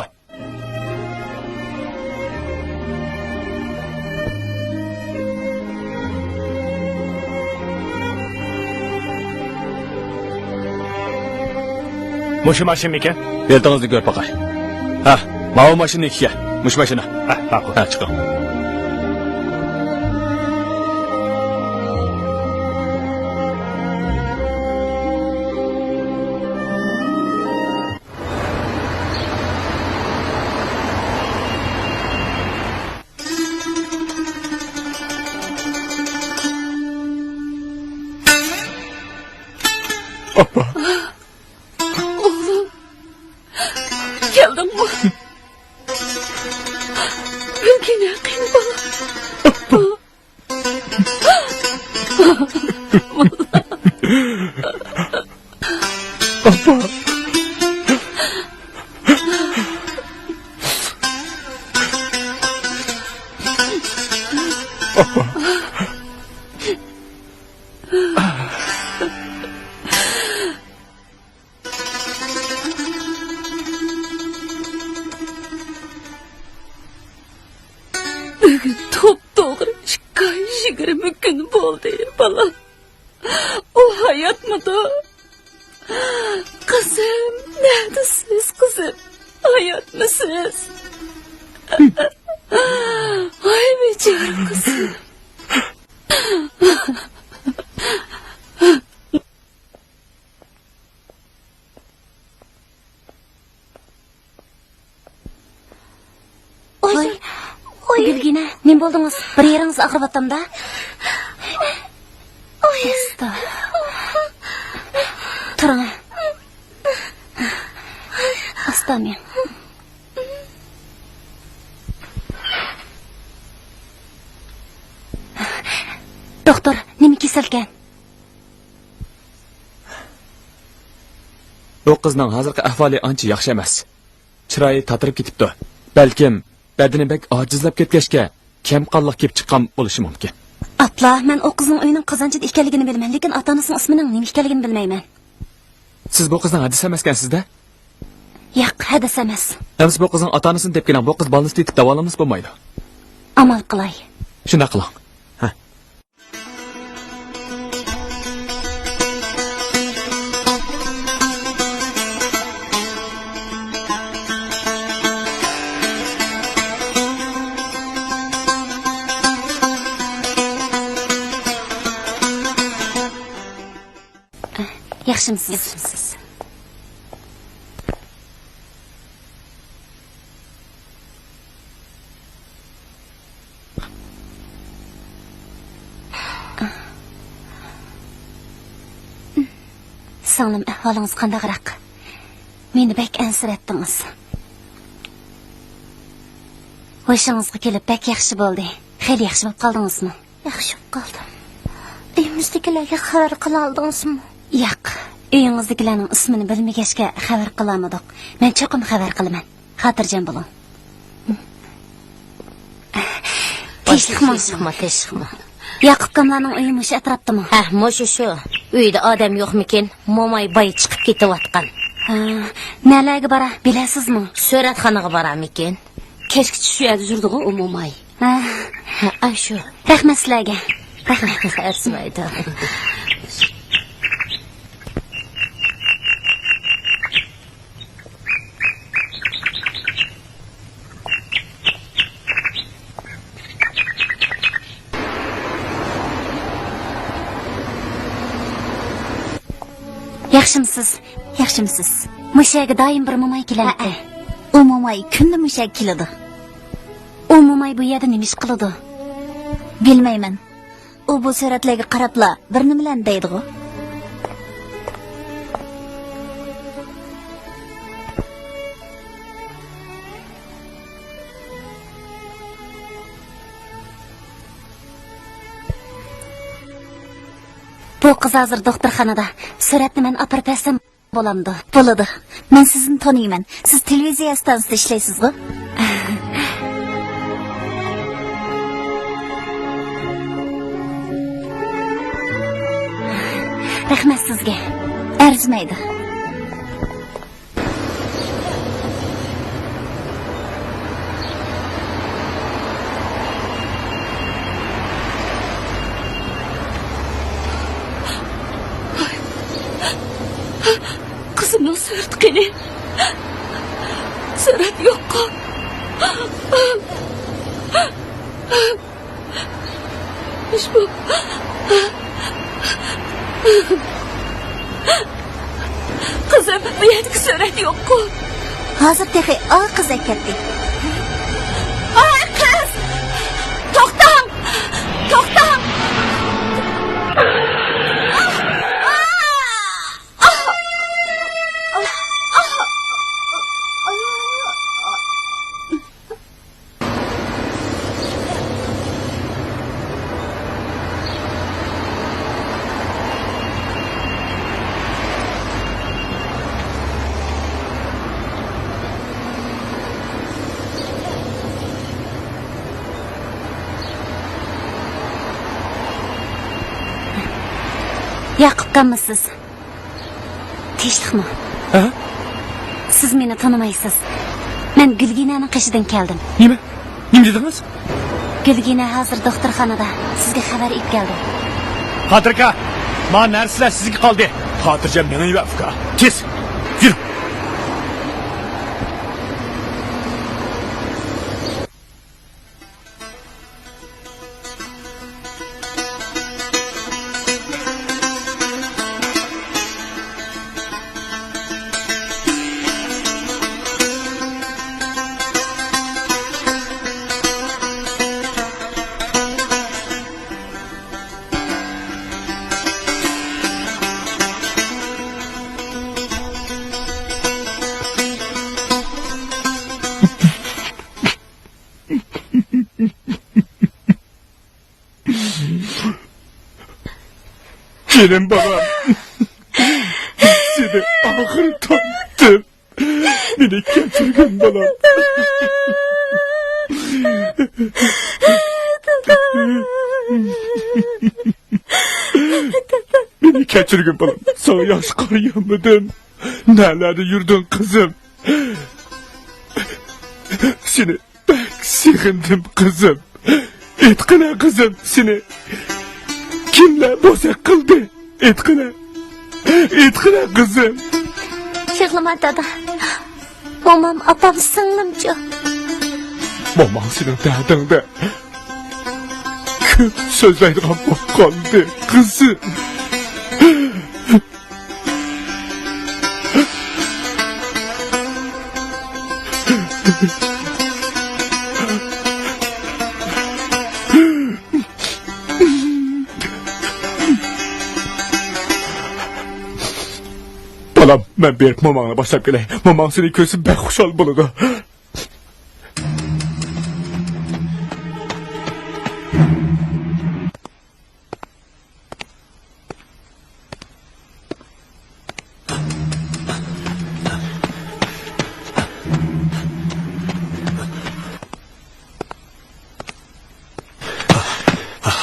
Mushu mashinamiki? Beltingizni ko'rib boqay. Ha, mana bu mashinaniki. Mush mashina. Ha, ma'qul. Ha, chiqing. Geldin mi? Mümkün yakın bana. Bugün top doğru çıkar mümkün oldu bala. O hayat mı da? Kızım, neredesiniz kızım? Hayat mısınız? Ay becerem kızım. Oy, Bilgina, nim bo'ldingiz? Bir yeringiz og'ribyaptimi-da? Asta. Turing. Asta men. Doktor, nima kasalkan? Bu qizning hozirgi ahvoli ancha yaxshi emas. Chiroyi tatirib ketibdi. Balkim badani bek ojizlab ketgachga kamqonlik kelib chiqqan bo'lishi mumkin. Atla, men o qizning uyining qozonchida ekanligini bilmayman, lekin ota-onasining ismining nima ekanligini bilmayman. Siz bu qizning hadis emaskansizda? Yo'q, hadis emas. Emas bu qizning ota-onasini tepkilan, bu qiz bolani tetib davolamamiz bo'lmaydi. Amal qilay. Shunday qiling. Ha. Yaxshimisiz? Singlim, ahvolingiz qandayroq? Meni bek ansiratdingiz. Ho'shingizga kelib bek yaxshi bo'ldi. Xeyli yaxshi bo'lib qoldingizmi? Yaxshi bo'lib qoldim. Uyimizdagilarga xabar qila oldingizmi? Yo'q. Uyingizdagilarning ismini bilmagachga xabar qilamadik. Men cho'qim xabar qilaman. Xotirjam bo'ling. Teshikma. Teshikma. Yoqub kamlarning uyi mush atrofdami? Ha, mushu shu. Uyda odam yo'qmikin? Momay boy chiqib ketayotgan. Nelerge bara bilasizmi? Suratxonaga boramikin? Kechgacha shu yerda yurdi-ku umumay. Ha, shu. Rahmat sizlarga. Rahmat, arzmaydi. Yaxshimisiz? Yaxshimisiz. Mushaga doim bir momay keladi. U momay kunda mushak keladi. U momay bu yerda nima ish qiladi? Bilmayman. U bu suratlarga qarabla bir nimalar deydi-ku. Bu qiz hozir doktorxonada. Suratni men olib bersam bo'lamdi. Bo'ladi. Men sizni taniyman. Siz televiziya stansiyasida ishlaysiz-ku? Rahmat sizga. Arzimaydi. Kızımın sırtkını. Sırat yok. Bu. Kızım bu yerdeki sırat yok. Hazır tehi ağır kız ekletti. Ağır kız! Toktan! Toktan! Yaqubkanmisiz? Tinchlikmi? Ha? Siz meni tanimaysiz. Men Gulginaning qishidan keldim. Nima? Nima dedingiz? Gulgina hozir doktorxonada. Sizga xabar ib keldim. Qodir aka, men narsalar sizga qoldi. Xotirjam meni yuvafka. Kes. Yur. Benim babam. Seni ahır tanıttım. Beni kaçırgın babam. Beni kaçırgın babam. Sana yaş karayamadım. Nerelerde yurdun kızım. Seni pek sıkındım kızım. Etkine kızım seni. Kimler bozak kıldı? Etkine kızım. Yığlama dada. Momam, apam, singlimchi. Momam senin derdinde. Köp sözlerden kaldı kızım. Balam, ben berk momağına başlap geley. Momağın seni körsün bek hoşal buludu.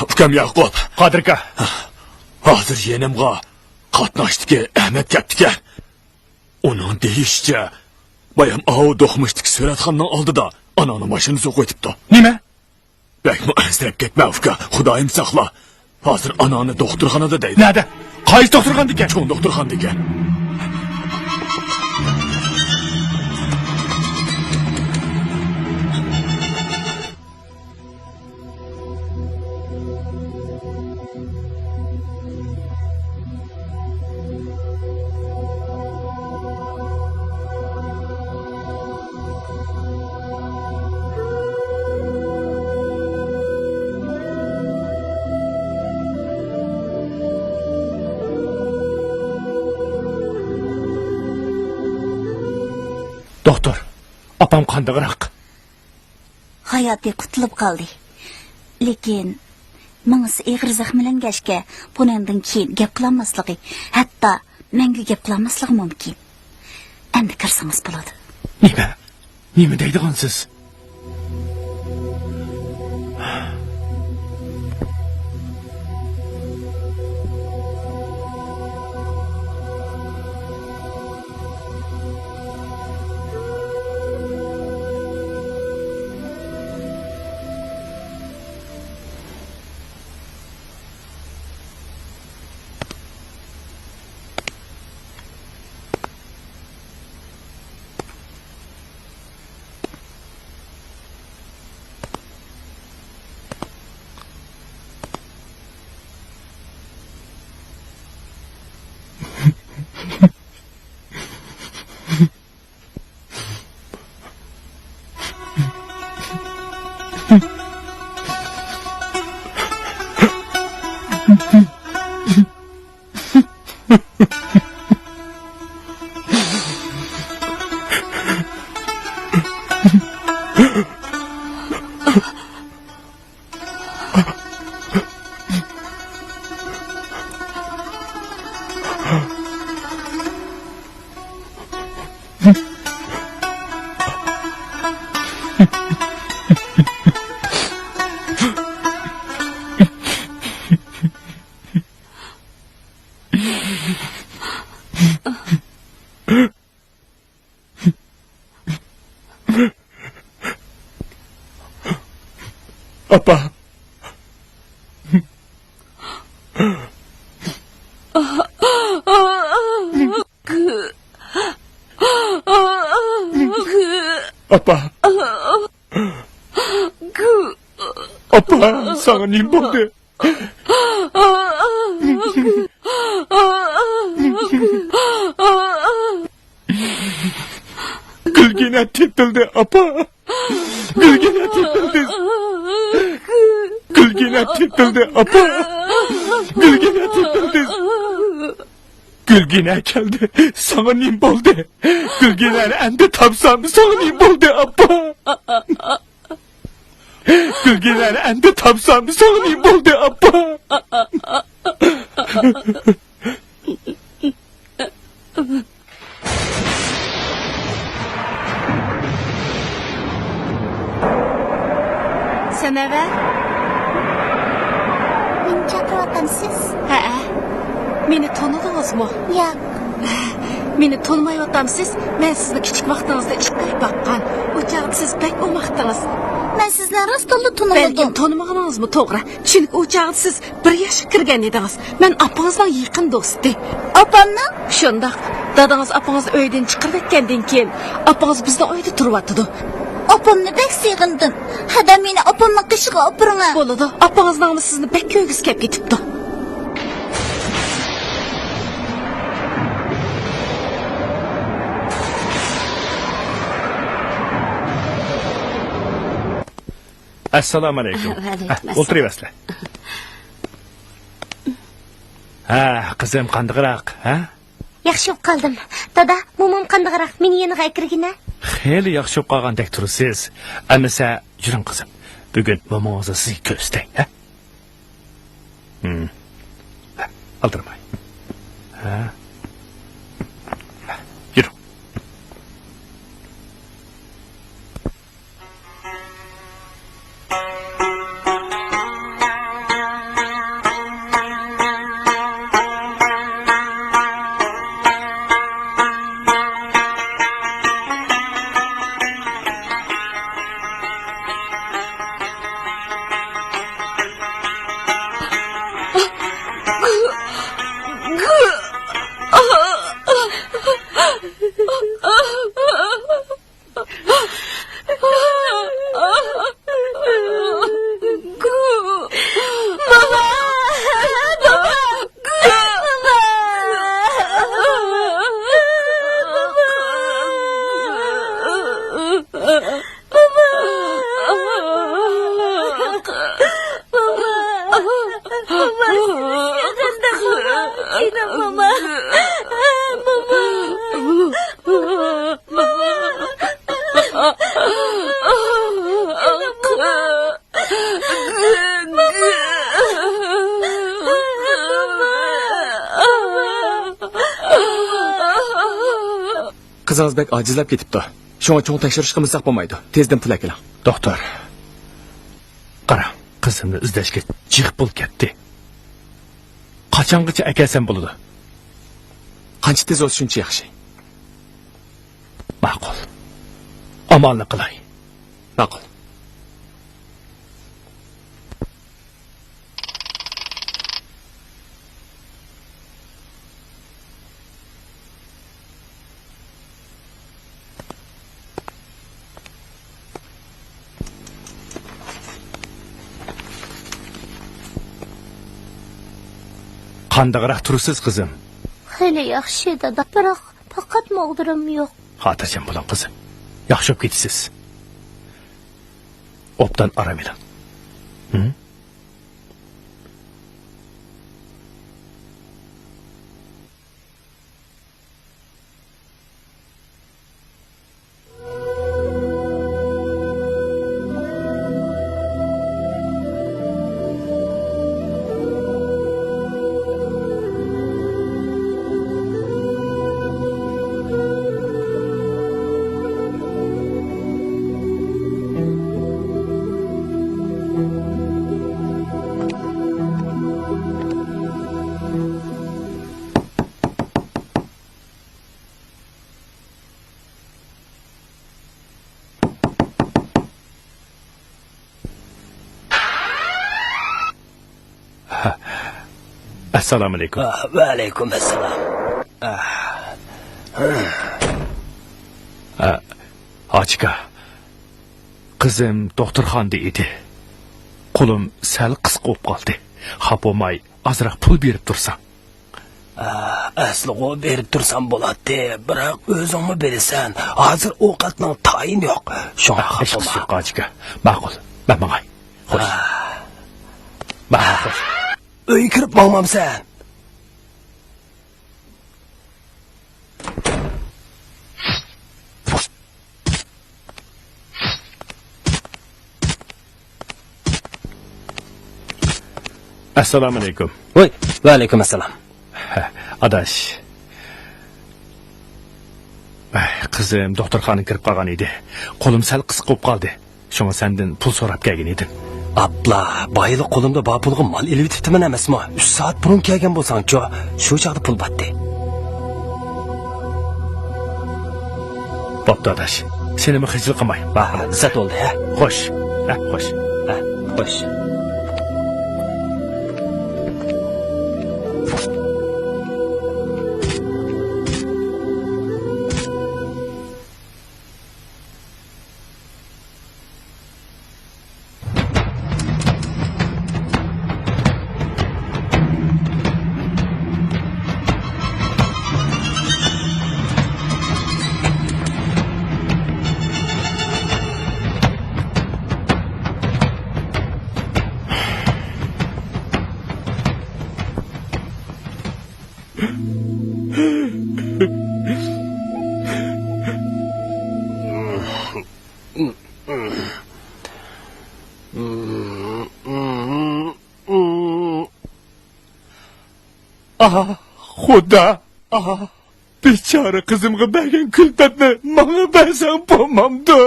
Ukam Yakup. Qodir aka, Hazır yenimga qatnashdiki Ahmet gapdikan. Uning deyishicha, bayam av do'qmishdiki suratxonning oldida anani mashinasi qo'yibdi. Nima? Bakmi ansirab ketma uka, xudoyim saqla. Hozir anani doktorxonada deydi. Nada? Qaysi doktorxonada ekan? Cho'ng doktorxonada ekan. Doktor, opam qandag'roq. Hayoti qutulib qoldi. Lekin mangisi ig'ir zaxmlangashga bundan keyin gap qilmasligi, hatto menga gap qilmasligi mumkin. Endi kirsangiz bo'ladi. Nima? Nima deydigansiz? Apa? Apa? Apa? Sana nim bo'ldi? Gulgina tepildi, apa? Gulgina tepildi. Gulgina tepildi, apa? Gulgina tepildi. Gulgina keldi. Sana nim bo'ldi? Gulginani endi topsam sana nim bo'ldi, apa? Gulginani endi topsam sana nim bo'ldi, apa? Sanava? Meni chaqiryapsiz? Ha. Meni tanidingizmi? Yo'q. Meni tanımayotgamsiz? Men sizni kichik vaqtingizda ishqilib baqqan. O'chaqda siz pek o'maqdingiz. Men sizni rostla Balkim tanımadim. tanımaganingizmi to'g'ri? Chunki o'chaqda siz bir yoshga kirgan edingiz. Men opangizning yaqin do'sti. Opamni? Shundoq, dadangiz opangizni uydan chiqarib ketgandan keyin opangiz bizning uyda turyapti. Opamni bek sig'indim. Hada meni opamning qishig'i opiring. Bo'ladi. Opangizning sizni pek ko'ngilsiz kelib ketibdi. Assalomu alaykum. Alaykum O'tiraverasizlar. Ha, qizim qandiqroq, ha? Yaxshi bo'lib qoldim. Dada, momam qandaqroq meni yeniga kirgina? Xeyli yaxshi bo'lib qolgandek tursiz. Amisa, yuring qizim. Bugun momongizni siz ko'rsatay, ha? Aldirmay. Ha? Yuring. Qizingiz bek ojizlab ketibdi. Shunga cho'ng tekshirish qilmasak bo'lmaydi. Tezdan pul keling. Doktor. Qara, qizimni izlashga jiq pul ketdi. Qachongacha akasam bo'ladi? Qancha tez o'tsa shuncha yaxshi. Ma'qul. Amalni qilay. Ma'qul. Qandaqroq tursiz qizim? Xeyli yaxshi dada, biroq faqat mog'dirim yo'q. Xotirjam bo'ling qizim. Yaxshi bo'lib ketasiz. Obdan aram eling. Assalomu alaykum. Va alaykum assalom. Ochka. Qizim doktorxonada edi. Qo'lim sal qisqa bo'lib qoldi. Xapomay, azroq pul berib tursam. Asli o berib tursam bo'ladi, biroq o'zingmi berasan. Hozir ovqatning tayin yo'q. Shunga xapoma. Ochka. Ma'qul. Men mangay. Xo'sh. Ma'qul. Uyga kirib bo'lmamsan. Assalomu alaykum. Voy, va alaykum assalom. Adash. Qizim doktorxonaga kirib qolgan edi. Qo'lim sal qisqa bo'lib qoldi. Shunga sendan pul so'rab kelgan edim. Abla, bayılı qo'limda bor pulga mal ilib yetibman emasmi? 3 soat burun kelgan bo'lsang-chi, shu chaqda pul batdi. Bo'pti adash. Senimi xijil qilmay. Izzat oldi, ha? Xo'sh. Xo'sh. Xo'sh. Xudo. Bechora qizimga bergan kulfatni menga bersang bo'lmamdi.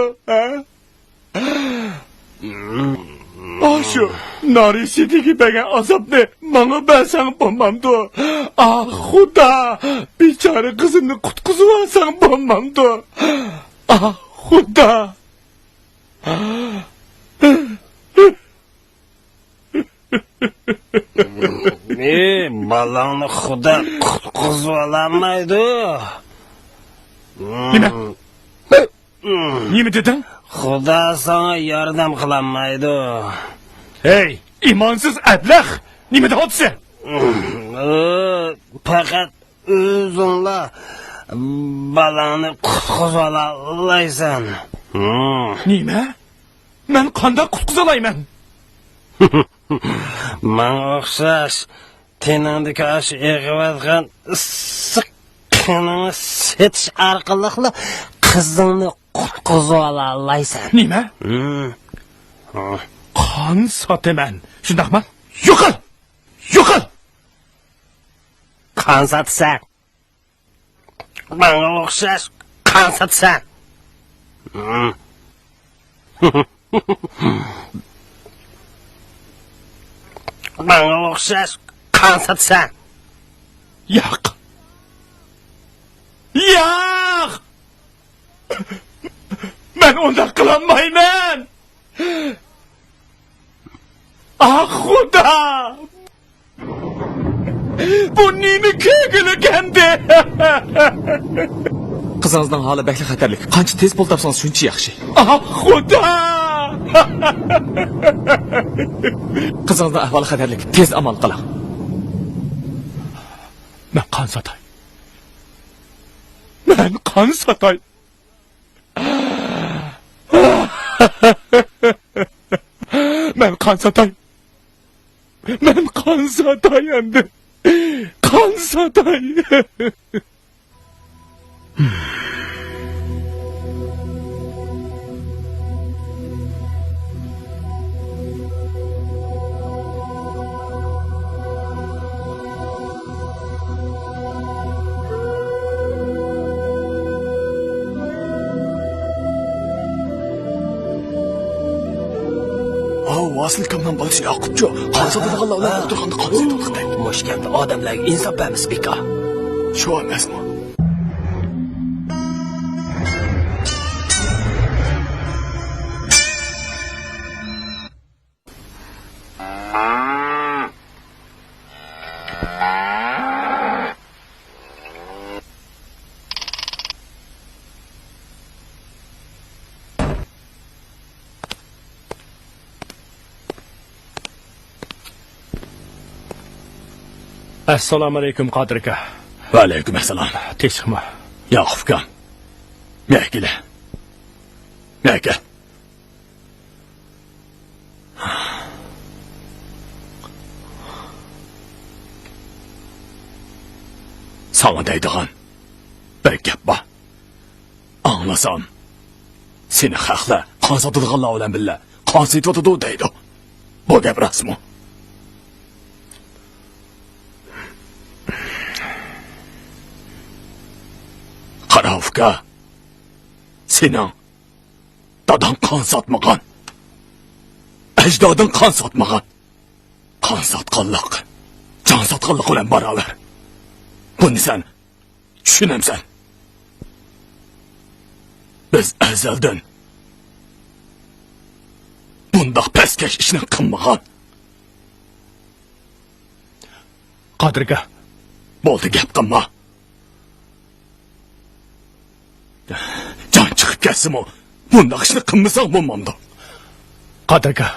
Shu Norisidagi bergan azobni menga bersang bo'lmamdi. Xudo, bechora qizimni qutqizib olsang bo'lmamdi. Xudo. Balangni xudo qutqizib olamaydi. Nima? Nima deding? Xudo sana yordam qilolmaydi. Hey, imonsiz ablah. Nima deyapsan? Faqat o'zingla balangni qutqizib olaysan. Nima? Men qanday qutqiza olayman? Men o'xshash teningdagi ash eg'ivatgan issiq qonini setish orqali qizingni qutqizib olaysan. Nima? Qon sotaman. Shundaqmi? Yo'qol. Yo'qol. Qon sotsan. Menga o'xshash qon sotsan. Menga o'xshash qon sotsan. Yo'q. Yo'q. Men unda qilolmayman. Ah xudo. Bu nima ko'gilgandi? Qizingizning holi bakli xatarlik. Qancha tez pul topsangiz shuncha yaxshi. Ah xudo. Qizingizning ahvoli xatarlik. Tez amal qiling. Men qon sotay. Men qon sotay. Men qon sotay. Men qon sotay endi. Qon sotay. Vasil kamdan balisi Yaqubcho. Qansadag'anlar ular o'tirganda qansadag'anda. Moshkanda odamlarga insof beramiz beka. Shu emasmi? Assalomu alaykum Qodir aka. Va alaykum assalom. Tinchmi? Yaqub kam. Mekile. Meke. Sana deydigan bir gap bor. Anglasam seni haqla qon sotadiganlar bilan billa qon sotadi deydi. Bu gap rasmi. Qarovka. Sening dadan qon sotmagan. Ajdoding qon sotmagan. Qon sotganlik, jon sotganlik bilan barobar. Buni sen tushunamsan. Biz azaldan bundoq pastkash ishni qilmagan. Qodir aka, Bo'ldi gap qilma. Jon chiqib ketsin-mi? Bundoq ishni qilmasang bo'lmamdi. Qodir aka,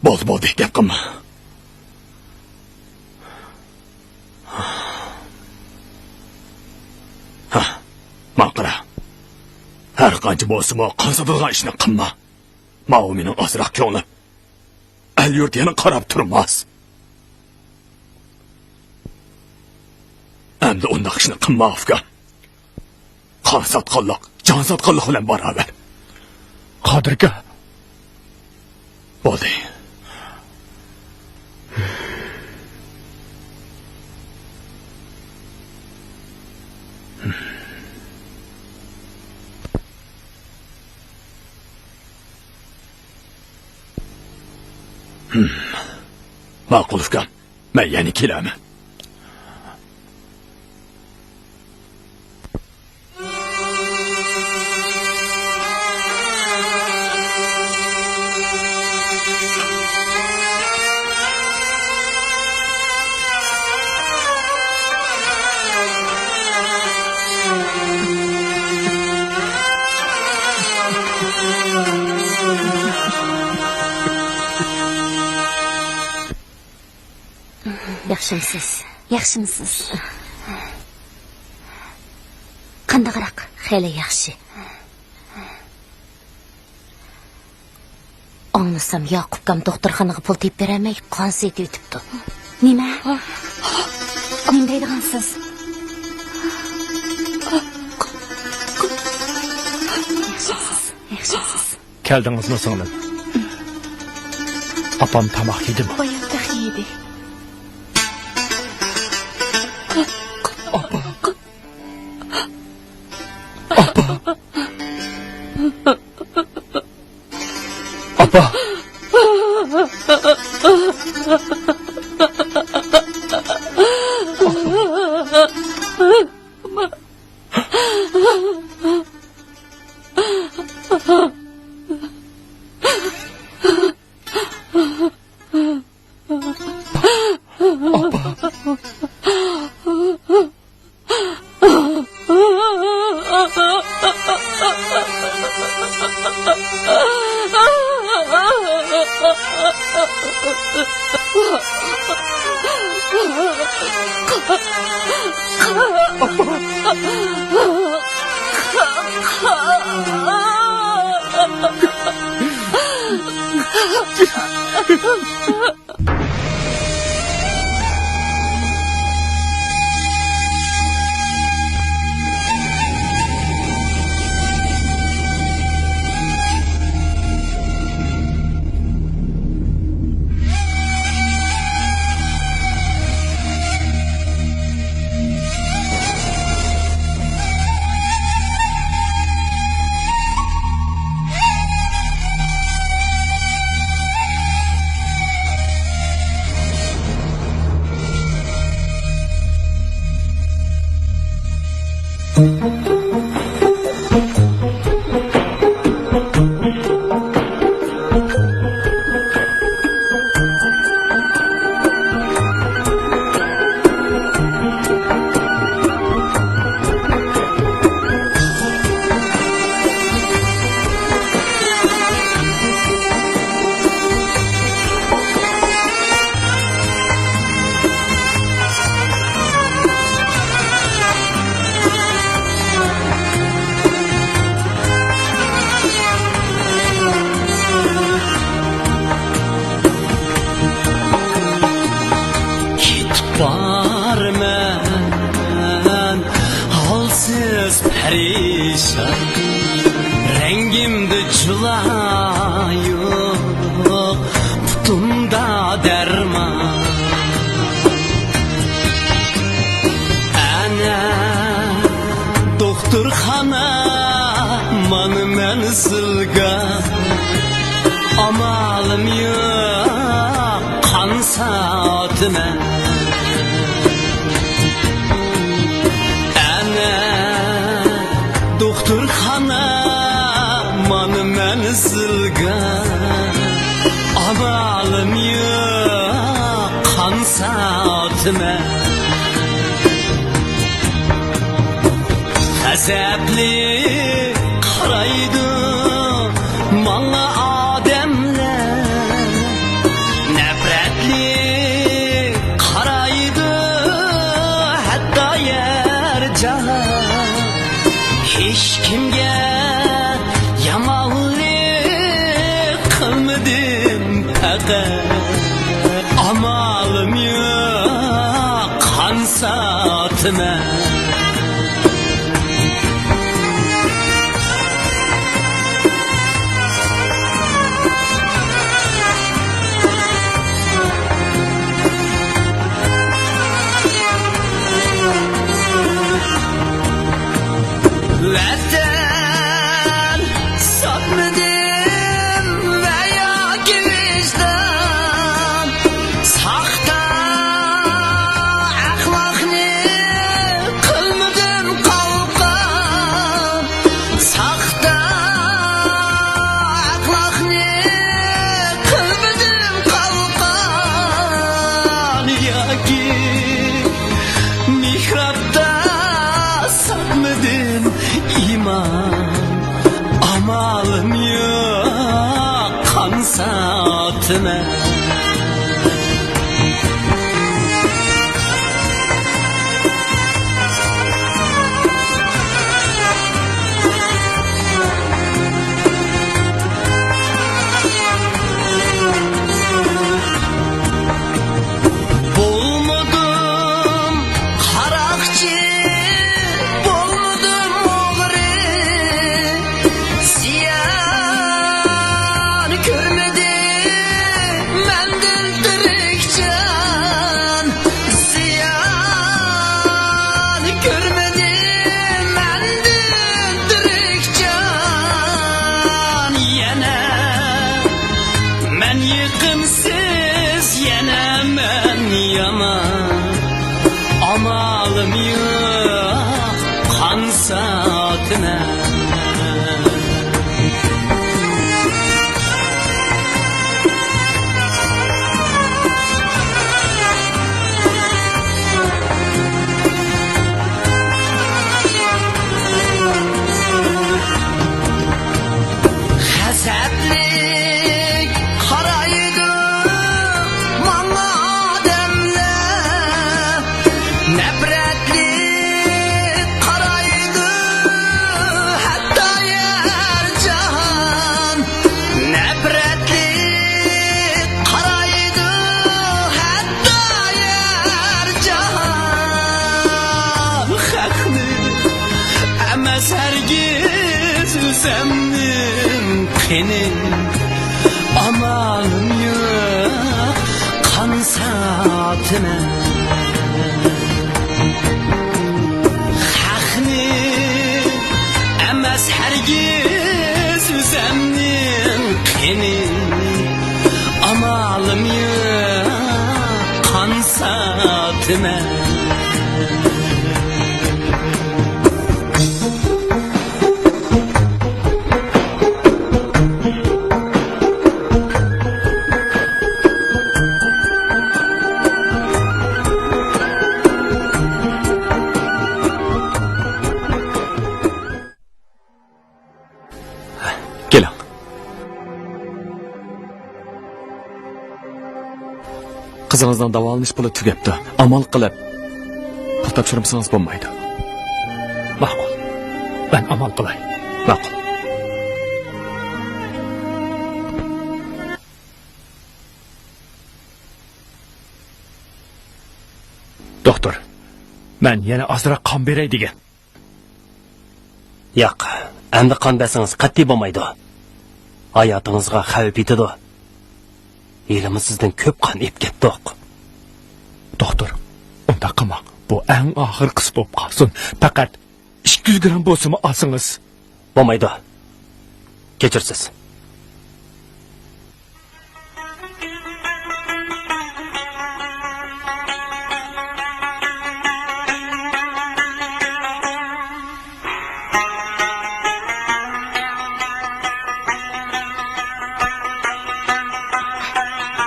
Bo'ldi gap qilma. Maqra. Har qancha bo'lsa-mu qon sotadigan ishni qilma. Ma'u mening ozroq ko'nglim. El yurt yana qarab turmas. Endi undoq ishni qilma Afgan. Qon sotganlik, jon sotganlik bilan barobar. Qodir aka, Bo'ldi. Ma'qul Afgan. Men yana kelaman. Yaxshimisiz? Yaxshimisiz? Qandaqroq? Xeyli yaxshi. Anglasam Yaqubkam doktorxonaga pul tep bermay qon setib o'tibdi. Nima? Nima deydigansiz? Yaxshisiz. Keldingizmi singlim? Apam tamoq yedimi? Boyaqda yedi. Apa. Barmen halsiz perişan, rengimde cula yok, putumda derman. Ana doktorxana manı men sılgan, amalım yok kan saatime. Doktorxana manı men sılgan, amalım yok kan saatime. Gazapli qaraydı manga adamlar, nefretli qaraydı hatta yer jahan. Hiç kimge yamanlık kılmadım fakat, amalım yok kan saatime. Vatan satmadım veya vicdan, saxta ahlakni kılmadım kalkan, saxta ahlakni kılmadım kalkan, yaki mihrapta satmadım iman, amalım yok kan saatime. Bu emas hergiz üzemnin qini amalim yo'q qansatime haqni emas hergiz üzemnin qini amalim yo'q qansatime Keling. Qizingizning davolanish puli tugabdi. Amal qilib pul topshirmasangiz bo'lmaydi. Ma'qul. Ben amal qilay. Ma'qul. Doktor, men yana azroq qon beray degan. Yo'q, endi qon bersangiz qat'iy bo'lmaydi. Hayotingizga xavf yetadi. Elimiz sizdan ko'p qon ep ketdik. Doktor, unda qilma. Bu eng oxirgisi bo'lib qolsin. Faqat 200 gram bo'lsa-mu olsangiz. Bo'lmaydi. Kechirsiz.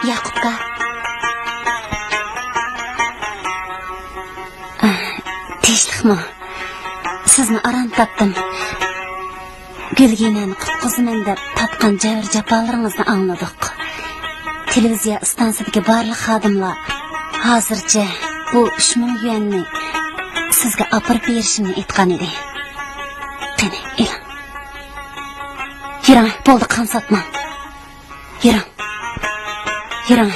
Yaqubqa. Tinchlikmi? Sizni aram topdim. Gulginani qutqizaman deb topgan javr jafolaringizni angladik. Televiziya stansiyasidagi barliq xodimlar hozircha bu 3000 yuanni sizga olib berishimni aytgan edi. Qani, eling. Yuring, bo'ldi, qon sotma. Yuring. Yuring.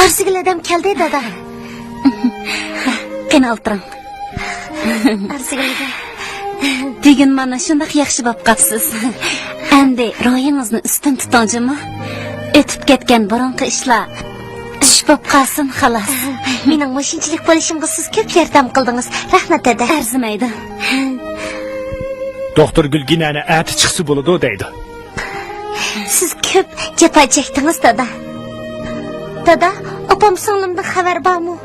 Arsigal adam keldi, dada. Qani o'tiring. Arsigal adam. Degan mana shunday yaxshi bo'lib qapsiz. Endi ro'yingizni ustin tutingizmi? O'tib ketgan burunqi ishlar ish bo'lib qolsin xolos. Mening mashinchilik bo'lishimga siz ko'p yordam qildingiz. Rahmat, dada. Arzimaydi. Doktor Gulginani ati chiqsa bo'ladi deydi. Siz ko'p jafo chekdingiz, dada. Dada, opam singlimdan xabar bormi?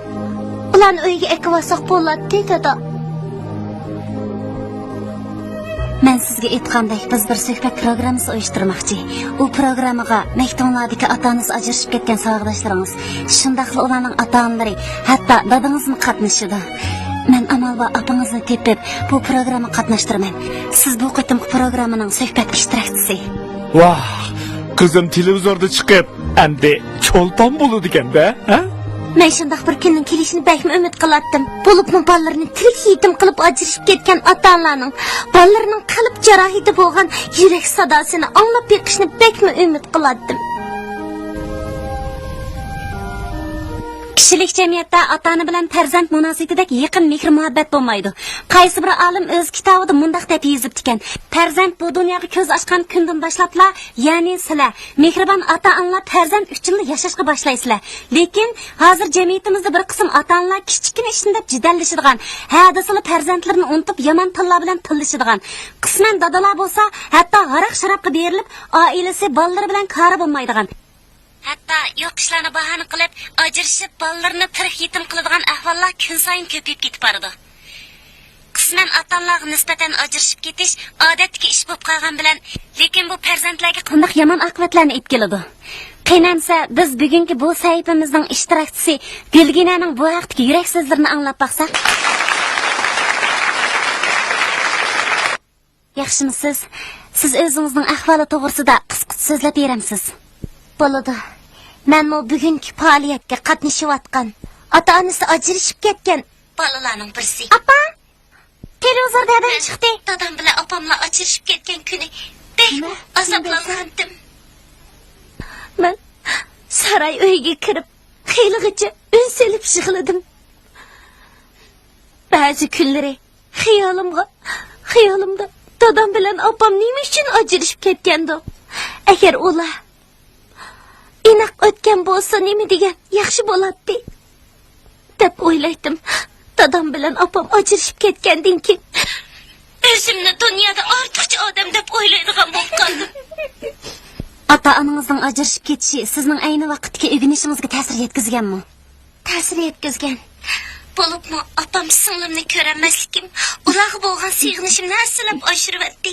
Ularni uyga ekvasoq bo'ladi, dada. Men sizga aytgandek, biz bir suhbat programmasi uyushtirmoqchi. U programmaga maktablardagi ota-onasi ajrashib ketgan savoldoshlarimiz, shundaqli ularning ota-onalari, hatto dadangizmi qatnashadi. Men amal va opangizni tepib bu programma qatnashtirman. Siz bu qitimli programmaning suhbat ishtirokchisi. Vah, qizim televizorda chiqib, endi cho'lpon bo'ladi ekan-da, ha? Men shundaq bir kunning kelishini bakmi umid qilatdim. Bo'libmi bolalarni tirik yetim qilib ajrashib ketgan ota-onalarning bolalarining qalb jarohati bo'lgan yurak sadosini anglab beqishni bakmi umid qilatdim. Kishilik jamiyatda ota-ona bilan farzand munosabatidagi yaqin mehr muhabbat bo'lmaydi. Qaysi bir olim o'z kitobida mundaq deb yozibdi ekan: farzand bu dunyoga ko'z ochgan kundan boshlabla, ya'ni sizlar mehribon ota-onalar farzand uchun yashashga boshlaysizlar. Lekin hozir jamiyatimizda bir qism ota-onalar kichkina ishni deb jidallashadigan, hadisli farzandlarini unutib yomon tillar bilan tillashadigan. Qisman dadalar bo'lsa, hatto aroq-sharobga berilib, oilasi bolalari bilan kori bo'lmaydigan. Hatto yo'q ishlarni bahona qilib, ajrashib, bolalarini tirik yetim qiladigan ahvollar kun sayin ko'payib ketib boradi. Qisman ota-onalarga nisbatan ajrashib ketish odatdagi ish bo'lib qolgan bilan, lekin bu farzandlarga qanday yomon oqibatlarni olib keladi. Qiynansa, biz bugungi bu sahifamizning ishtirokchisi Gulginaning bu haqdagi yurak so'zlarini anglab baqsak. Yaxshimisiz? Siz o'zingizning ahvoli to'g'risida qisqa so'zlab beramsiz. Bo'ladi. Men bugungi faoliyatga qatnashayotgan, ota-onasi ajrashib ketgan bolalarning birisi. Apa! Televizorda adam chiqdi. Dadam bilan opamlar ajrashib ketgan kuni bek azoblangandim. saray uyga kirib, xeylig'icha un selib yig'ladim. Ba'zi kunlari xayolimda dadam bilan opam nima uchun ajrashib ketgandi? Agar ular inoq o'tgan bo'lsa nima degan yaxshi bo'ladi deb o'ylaydim. Dadam bilan opam ajrashib ketgandan keyin o'zimni dunyoda ortiqcha odam deb o'ylaydigan bo'lib qoldim. Ota-onangizning ajrashib ketishi sizning ayni vaqtdagi o'rganishingizga ta'sir yetkazganmi? Ta'sir yetkazgan. Bo'libmi, opam singlimni ko'rmaslikim, ularga bo'lgan sevginishimni aslab oshiribdi.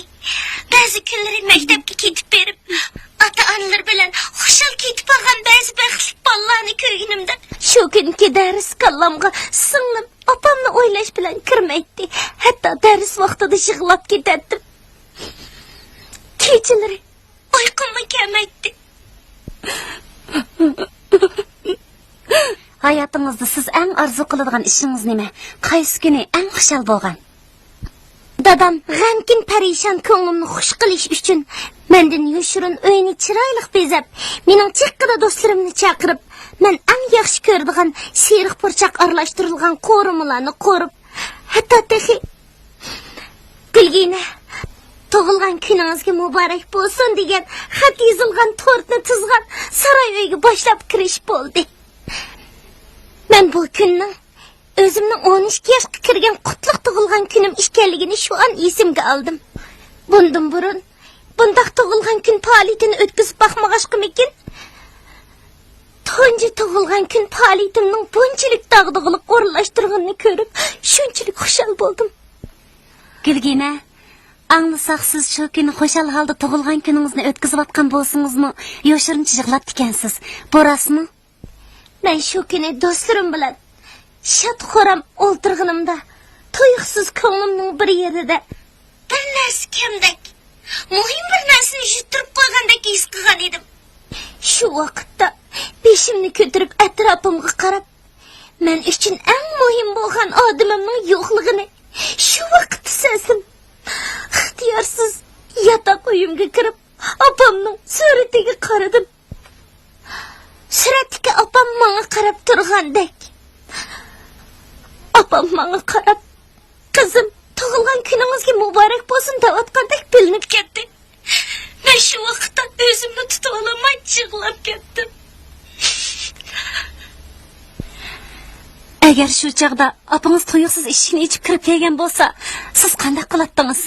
Ba'zi kunlari maktabga ketib berib, ota-onalar bilan xushal ketib olgan ba'zi baxtli bolalarni ko'rganimda, shu kunki dars kallamga singlim opamni o'ylash bilan kirmaydi. Hatto dars vaqtida yig'lab ketardim. Kechalari uyqum kelmaydi. Hayotingizda siz eng arzu qiladigan ishingiz nima? Qaysi kuni eng xushal bo'lgan? Dadam g'amkin parishon ko'nglimni xush qilish uchun mendan yoshirin uyni chiroyli bezab, mening chekkada do'stlarimni chaqirib, men eng yaxshi ko'radigan seriq purchaq aralashtirilgan qo'rimalarni qo'rib, hatto texi Gulgina, tug'ilgan kuningizga muborak bo'lsin degan xat yozilgan tortni tizgan saroy uyga boshlab kirish bo'ldi. Men bu kunning o'zimning 12 yoshga kirgan qutlug' tug'ilgan kunim ekanligini shu an esimga oldim. Bundan burun bundaq tug'ilgan kun faoliyatini o'tkazib baxmag'ashqimikin? Tunji tug'ilgan kun faoliyatimning bunchalik dag'dug'liq o'rinlashtirganini ko'rib, shunchalik xushal bo'ldim. Gulgina, anglasak siz shu kuni xushal holda tug'ilgan kuningizni o'tkazayotgan bo'lsingizmi, yoshirincha yig'lab ekansiz. Bu rostmi? Men shu kuni do'stlarim bilan shad-xuram o'ltirganimda, tuyuqsiz ko'nglimning bir yerida bir narsa kamdak, muhim bir narsani yuttirib qo'ygandek his qilgan edim. Shu vaqtda beshimni ko'tarib atrofimga qarab, men uchun eng muhim bo'lgan odamimning yo'qligini shu vaqtda sezdim. Ixtiyorsiz yotoq uyimga kirib, opamning suratiga qaradim. Suratga opam menga qarab turgandek. Opam menga qarab, "Qizim, tug'ilgan kuningizga muborak bo'lsin" deyotgandek bilinib ketdi. Men shu vaqtda o'zimni tuta olmay yig'lab ketdim. Agar shu chaqda opangiz tuyuqsiz eshikni ichib kirib kelgan bo'lsa, siz qanday qilardingiz?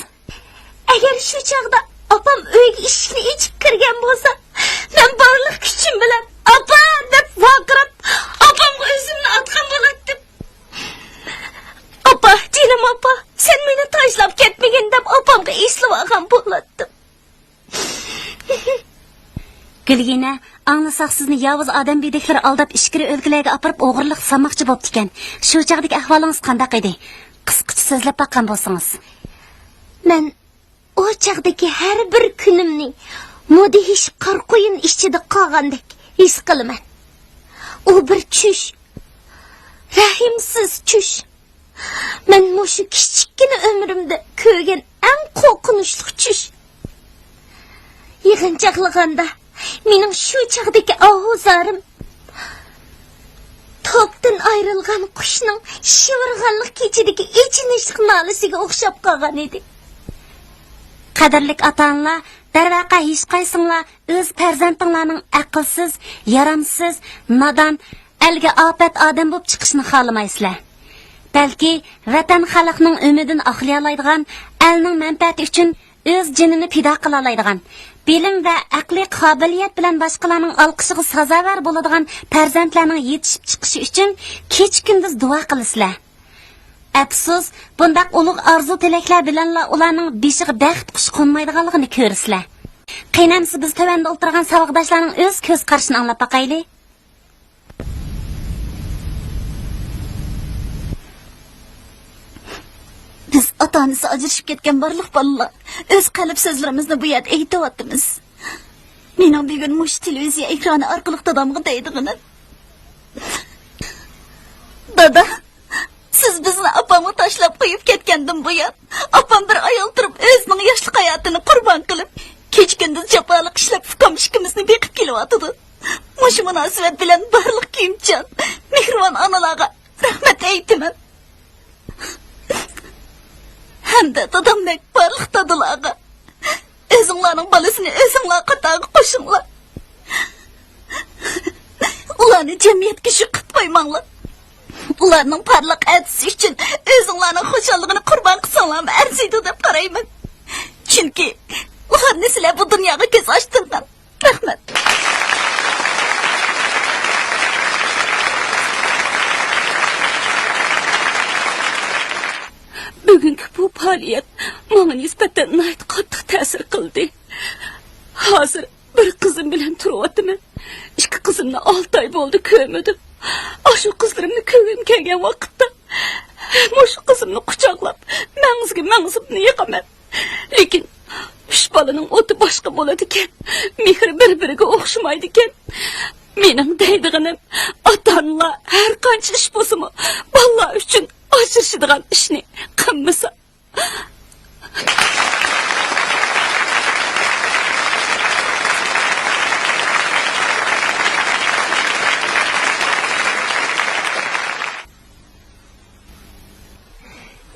Agar shu chaqda opam uyga eshikni ichib kirgan bo'lsa, men barliq kuchim bilan "Opa!" deb vaqirib, opamga o'zimni otgan bo'lardim. "Opa, jinim opa, sen meni tashlab ketmagin" deb opamga eslab olgan bo'lardim. Gulgina, anglasak sizni yovuz odam bedeklari aldab ishkiri o'lkalarga opirib o'g'irlik salmoqchi bo'pti ekan. Shu chaqdagi ahvolingiz qanday edi? Qisqacha so'zlab baqqan bo'lsangiz. Men o chaqdagi har bir kunimni mudihish qarquyin ichida qolgandek his qilaman. U bir tush, rahimsiz tush. Men mushu kichikgina umrimda ko'rgan eng qo'rqinchli tush. Yig'inchaqliganda mening shu chaqdagi ovozarim topdan ayrilgan qushning shivirg'anlik kechidagi ichinishlik nolasiga o'xshab qolgan edi. Qadrli ota-onalar, darvaqa hech qaysinglar o'z farzandinglarning aqlsiz, yaramsiz, nodon, elga ofat odam bo'lib chiqishni xohlamaysizlar. Balki vatan xalqning umidini oqlay oladigan, elning manfaati uchun o'z jinini fido qila oladigan, bilim va aqliy qobiliyat bilan boshqalarning olqishiga sazovor bo'ladigan farzandlarning yetishib chiqishi uchun kech-kunduz duo qilasizlar. Afsus, bundaq ulug' orzu tilaklar bilanla ularning beshiga baxt qush qo'nmaydiganligini ko'rsizlar. Qiynamsiz biz tavanda o'tirgan saboqdoshlarning o'z ko'z qarashini anglab baqaylik. Biz ota-onasi ajrashib ketgan barliq bolalar o'z qalb so'zlarimizni bu yerda aytyapmiz. Mening bugun mush televiziya ekrani orqali dadamga deydig'ini. Dada, siz bizni opamga tashlab qo'yib ketgandan buyon, opam bir ayol turib o'zining yoshlik hayotini qurbon qilib, kech-kunduz jafoliq ishlab fuqamishkimizni beqib kelyotdi. Muş münasebet bilen barlık kiyimcan, mehriban analarga rahmet eytimen. Hem de dadamdek barlık dadılarga, özünlerin balısını özünler katağı koşunlar. Ularını cemiyetke şu kıtmaymanlar. Ularının parlak etisi için özünlerinin hoşallığını kurban kısanlarımı erziydi dep karayman. Çünkü ular nesile bu dünyaya göz açtırgan. Rahmet. Bugünkü bu faaliyet bana nispeten nayet qattiq ta'sir qildi. Hozir bir qizim bilan turyapman. İki qizimni 6 oy bo'ldi ko'rmadim. Shu qizlarimni ko'rgim kelgan vaqtda shu qizimni quchoqlab, mangzib yiqaman. Lekin uch bolaning o'ti boshqa bo'ladi ekan. Mehr bir-biriga o'xshamaydi ekan. Mening deydiganim ota-onalar har qancha ish bo'lsa-mu, bolalar uchun ajrashadigan ishni qilmasa.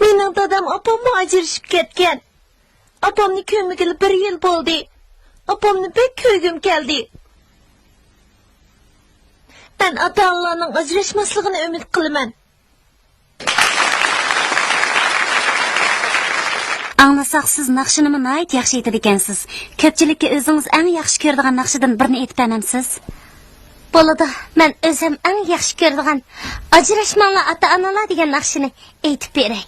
Mening dadam opamni ajrashib ketgan. Opamni ko'migili 1 yil bo'ldi. Opamni bek ko'ygim keldi. Ben ota-onalarning ajrashmasligini umid qilaman. Anlasak siz naqshinimi nayt yaxshi aytadi ekansiz. Ko'pchilikka o'zingiz eng yaxshi ko'radigan naqshidan birini aytib bermamsiz? Bo'ladi, men o'zim eng yaxshi ko'radigan ajrashmanlar ota-onalar degan naqshini aytib beray.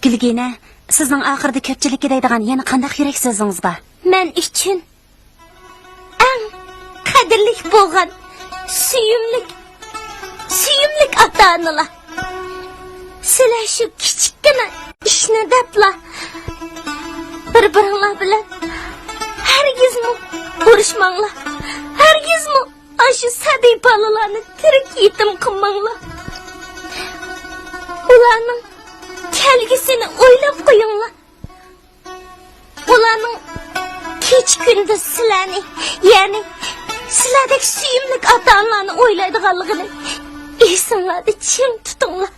Gülgina, sizning oxirida ko'pchilikka deydigan yana qanday yurak so'zingiz bor? Men uchun eng qadrli bo'lgan suyimlik ota-onalar. Sizlar shu kichikgina ishni debla bir-biringlar bilan hargizmi urushmanglar. Hargizmi shu sabiy bolalarni tirik yetim qilmanglar. Ularning kelgisini o'ylab qo'yinglar. Ularning kech kunda sizlarni, ya'ni sizlardek suyimlik ota-onalarni o'ylaydiganligini esinglarda chim tutinglar.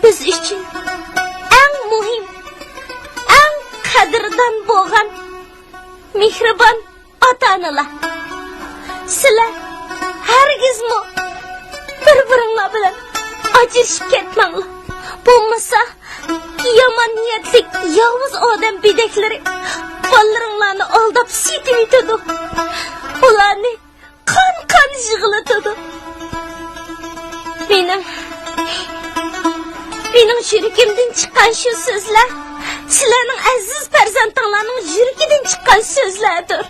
Biz uchun eng muhim, eng qadrdon bo'lgan mehribon ota-onalar. Sizlar hargizmi bir-biringlar bilan ajrashib ketmanglar. Bo'lmasa yomon niyatlik yovuz odam bedaklari bolalaringlarni aldab setib yetadi. Ularni qon yig'latadi. Mening yuragimdan chiqqan shu so'zlar sizlarning aziz farzandlaringlarning yuragidan chiqqan so'zlardir.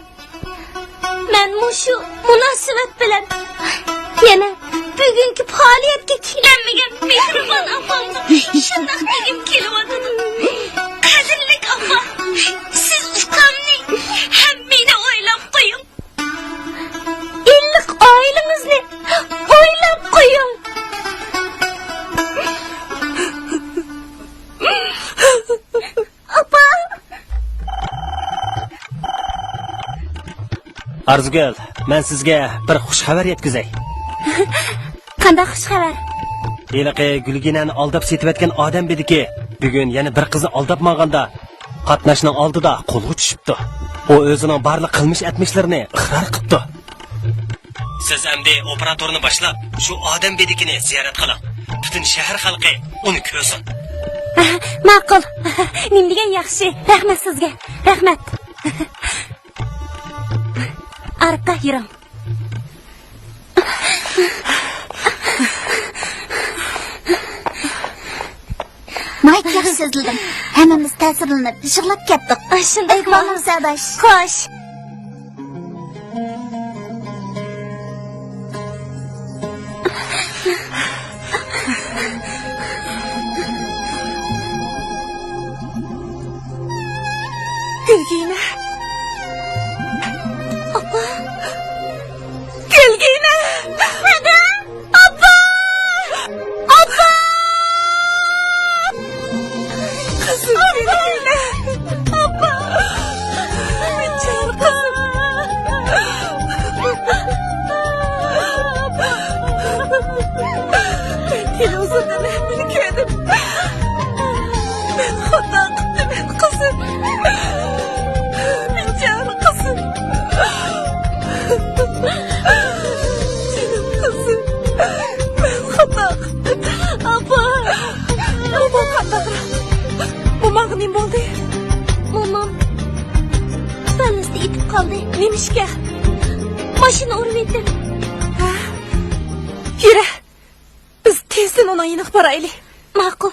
Men shu munosabat bilan yana bugungi faoliyatga kelmagan mehribon opamni shundoq degim kelyapti. Qadrli opa, siz ukamni ham meni o'ylab qo'ying. Illiq oilangizni o'ylab qo'ying. Opa! Arzugul, men sizga bir xush xabar yetkazay. Qanday xush xabar? Eliqi Gulginani aldab setayotgan odam bediki, bugun yana bir qizni aldab manganda qatnashning oldida qo'lga tushibdi. O o'zining barliq qilmish atmishlarini iqror qildi. Siz endi operatorni boshlab, shu odam bedikini ziyorat qiling. Butun shahar xalqi uni ko'rsin. Ma'qul. Nim degan yaxshi. Rahmat sizga. Rahmat. Arqa yuring. Mayt yaxshi sezildim. Hammamiz ta'sirlanib, yig'lab ketdik. Shunday bo'lmam Sadash. Xo'sh. Gülgina. Opa. Gülgina. Ada. Opa. Opa. Kızım Gülgina. Opa. Bicar kızım. Ben televizyondan hepini gördüm. Ben hata kıttım ben kızım. Bicar kızım. Canım kızım. Ben hata kıttım. Opa. Opa hata kıttım. Momang ne oldu? Momam benizde itib qoldi. Nemişke? Mashina urib etdim. Yürü. Biz tezden ona yeniq baraylı. Ma'qul.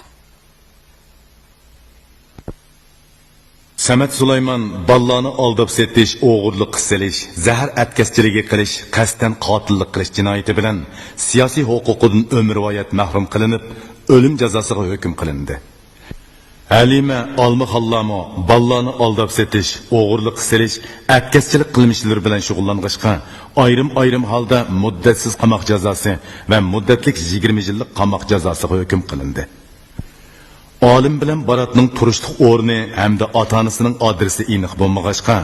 Samet Sulaymon ballani aldab setish, o'g'irlik qilish, zahar atkazchiligi qilish, qasddan qotillik qilish jinoyati bilan siyosiy huquqidan umrvoyat mahrum qilinib, o'lim jazosiga hukm qilindi. Halima Almixallamo ballani aldab setish, o'g'irlik qilish, atkazchilik qilmishlari bilan shug'ullang'ishqa ayrim holda muddatsiz qamoq jazosi va muddatlik 20 yillik qamoq jazosiga hukm qilindi. Olim bilan Baratning turishlik o'rni hamda ota-onasining adresi aniq bo'lmag'achqa,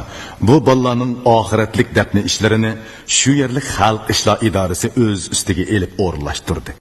bu bolalarning oxiratlik dafni ishlarini shu yerlik xalq ishlar idorasi o'z ustiga elib o'rinlashtirdi.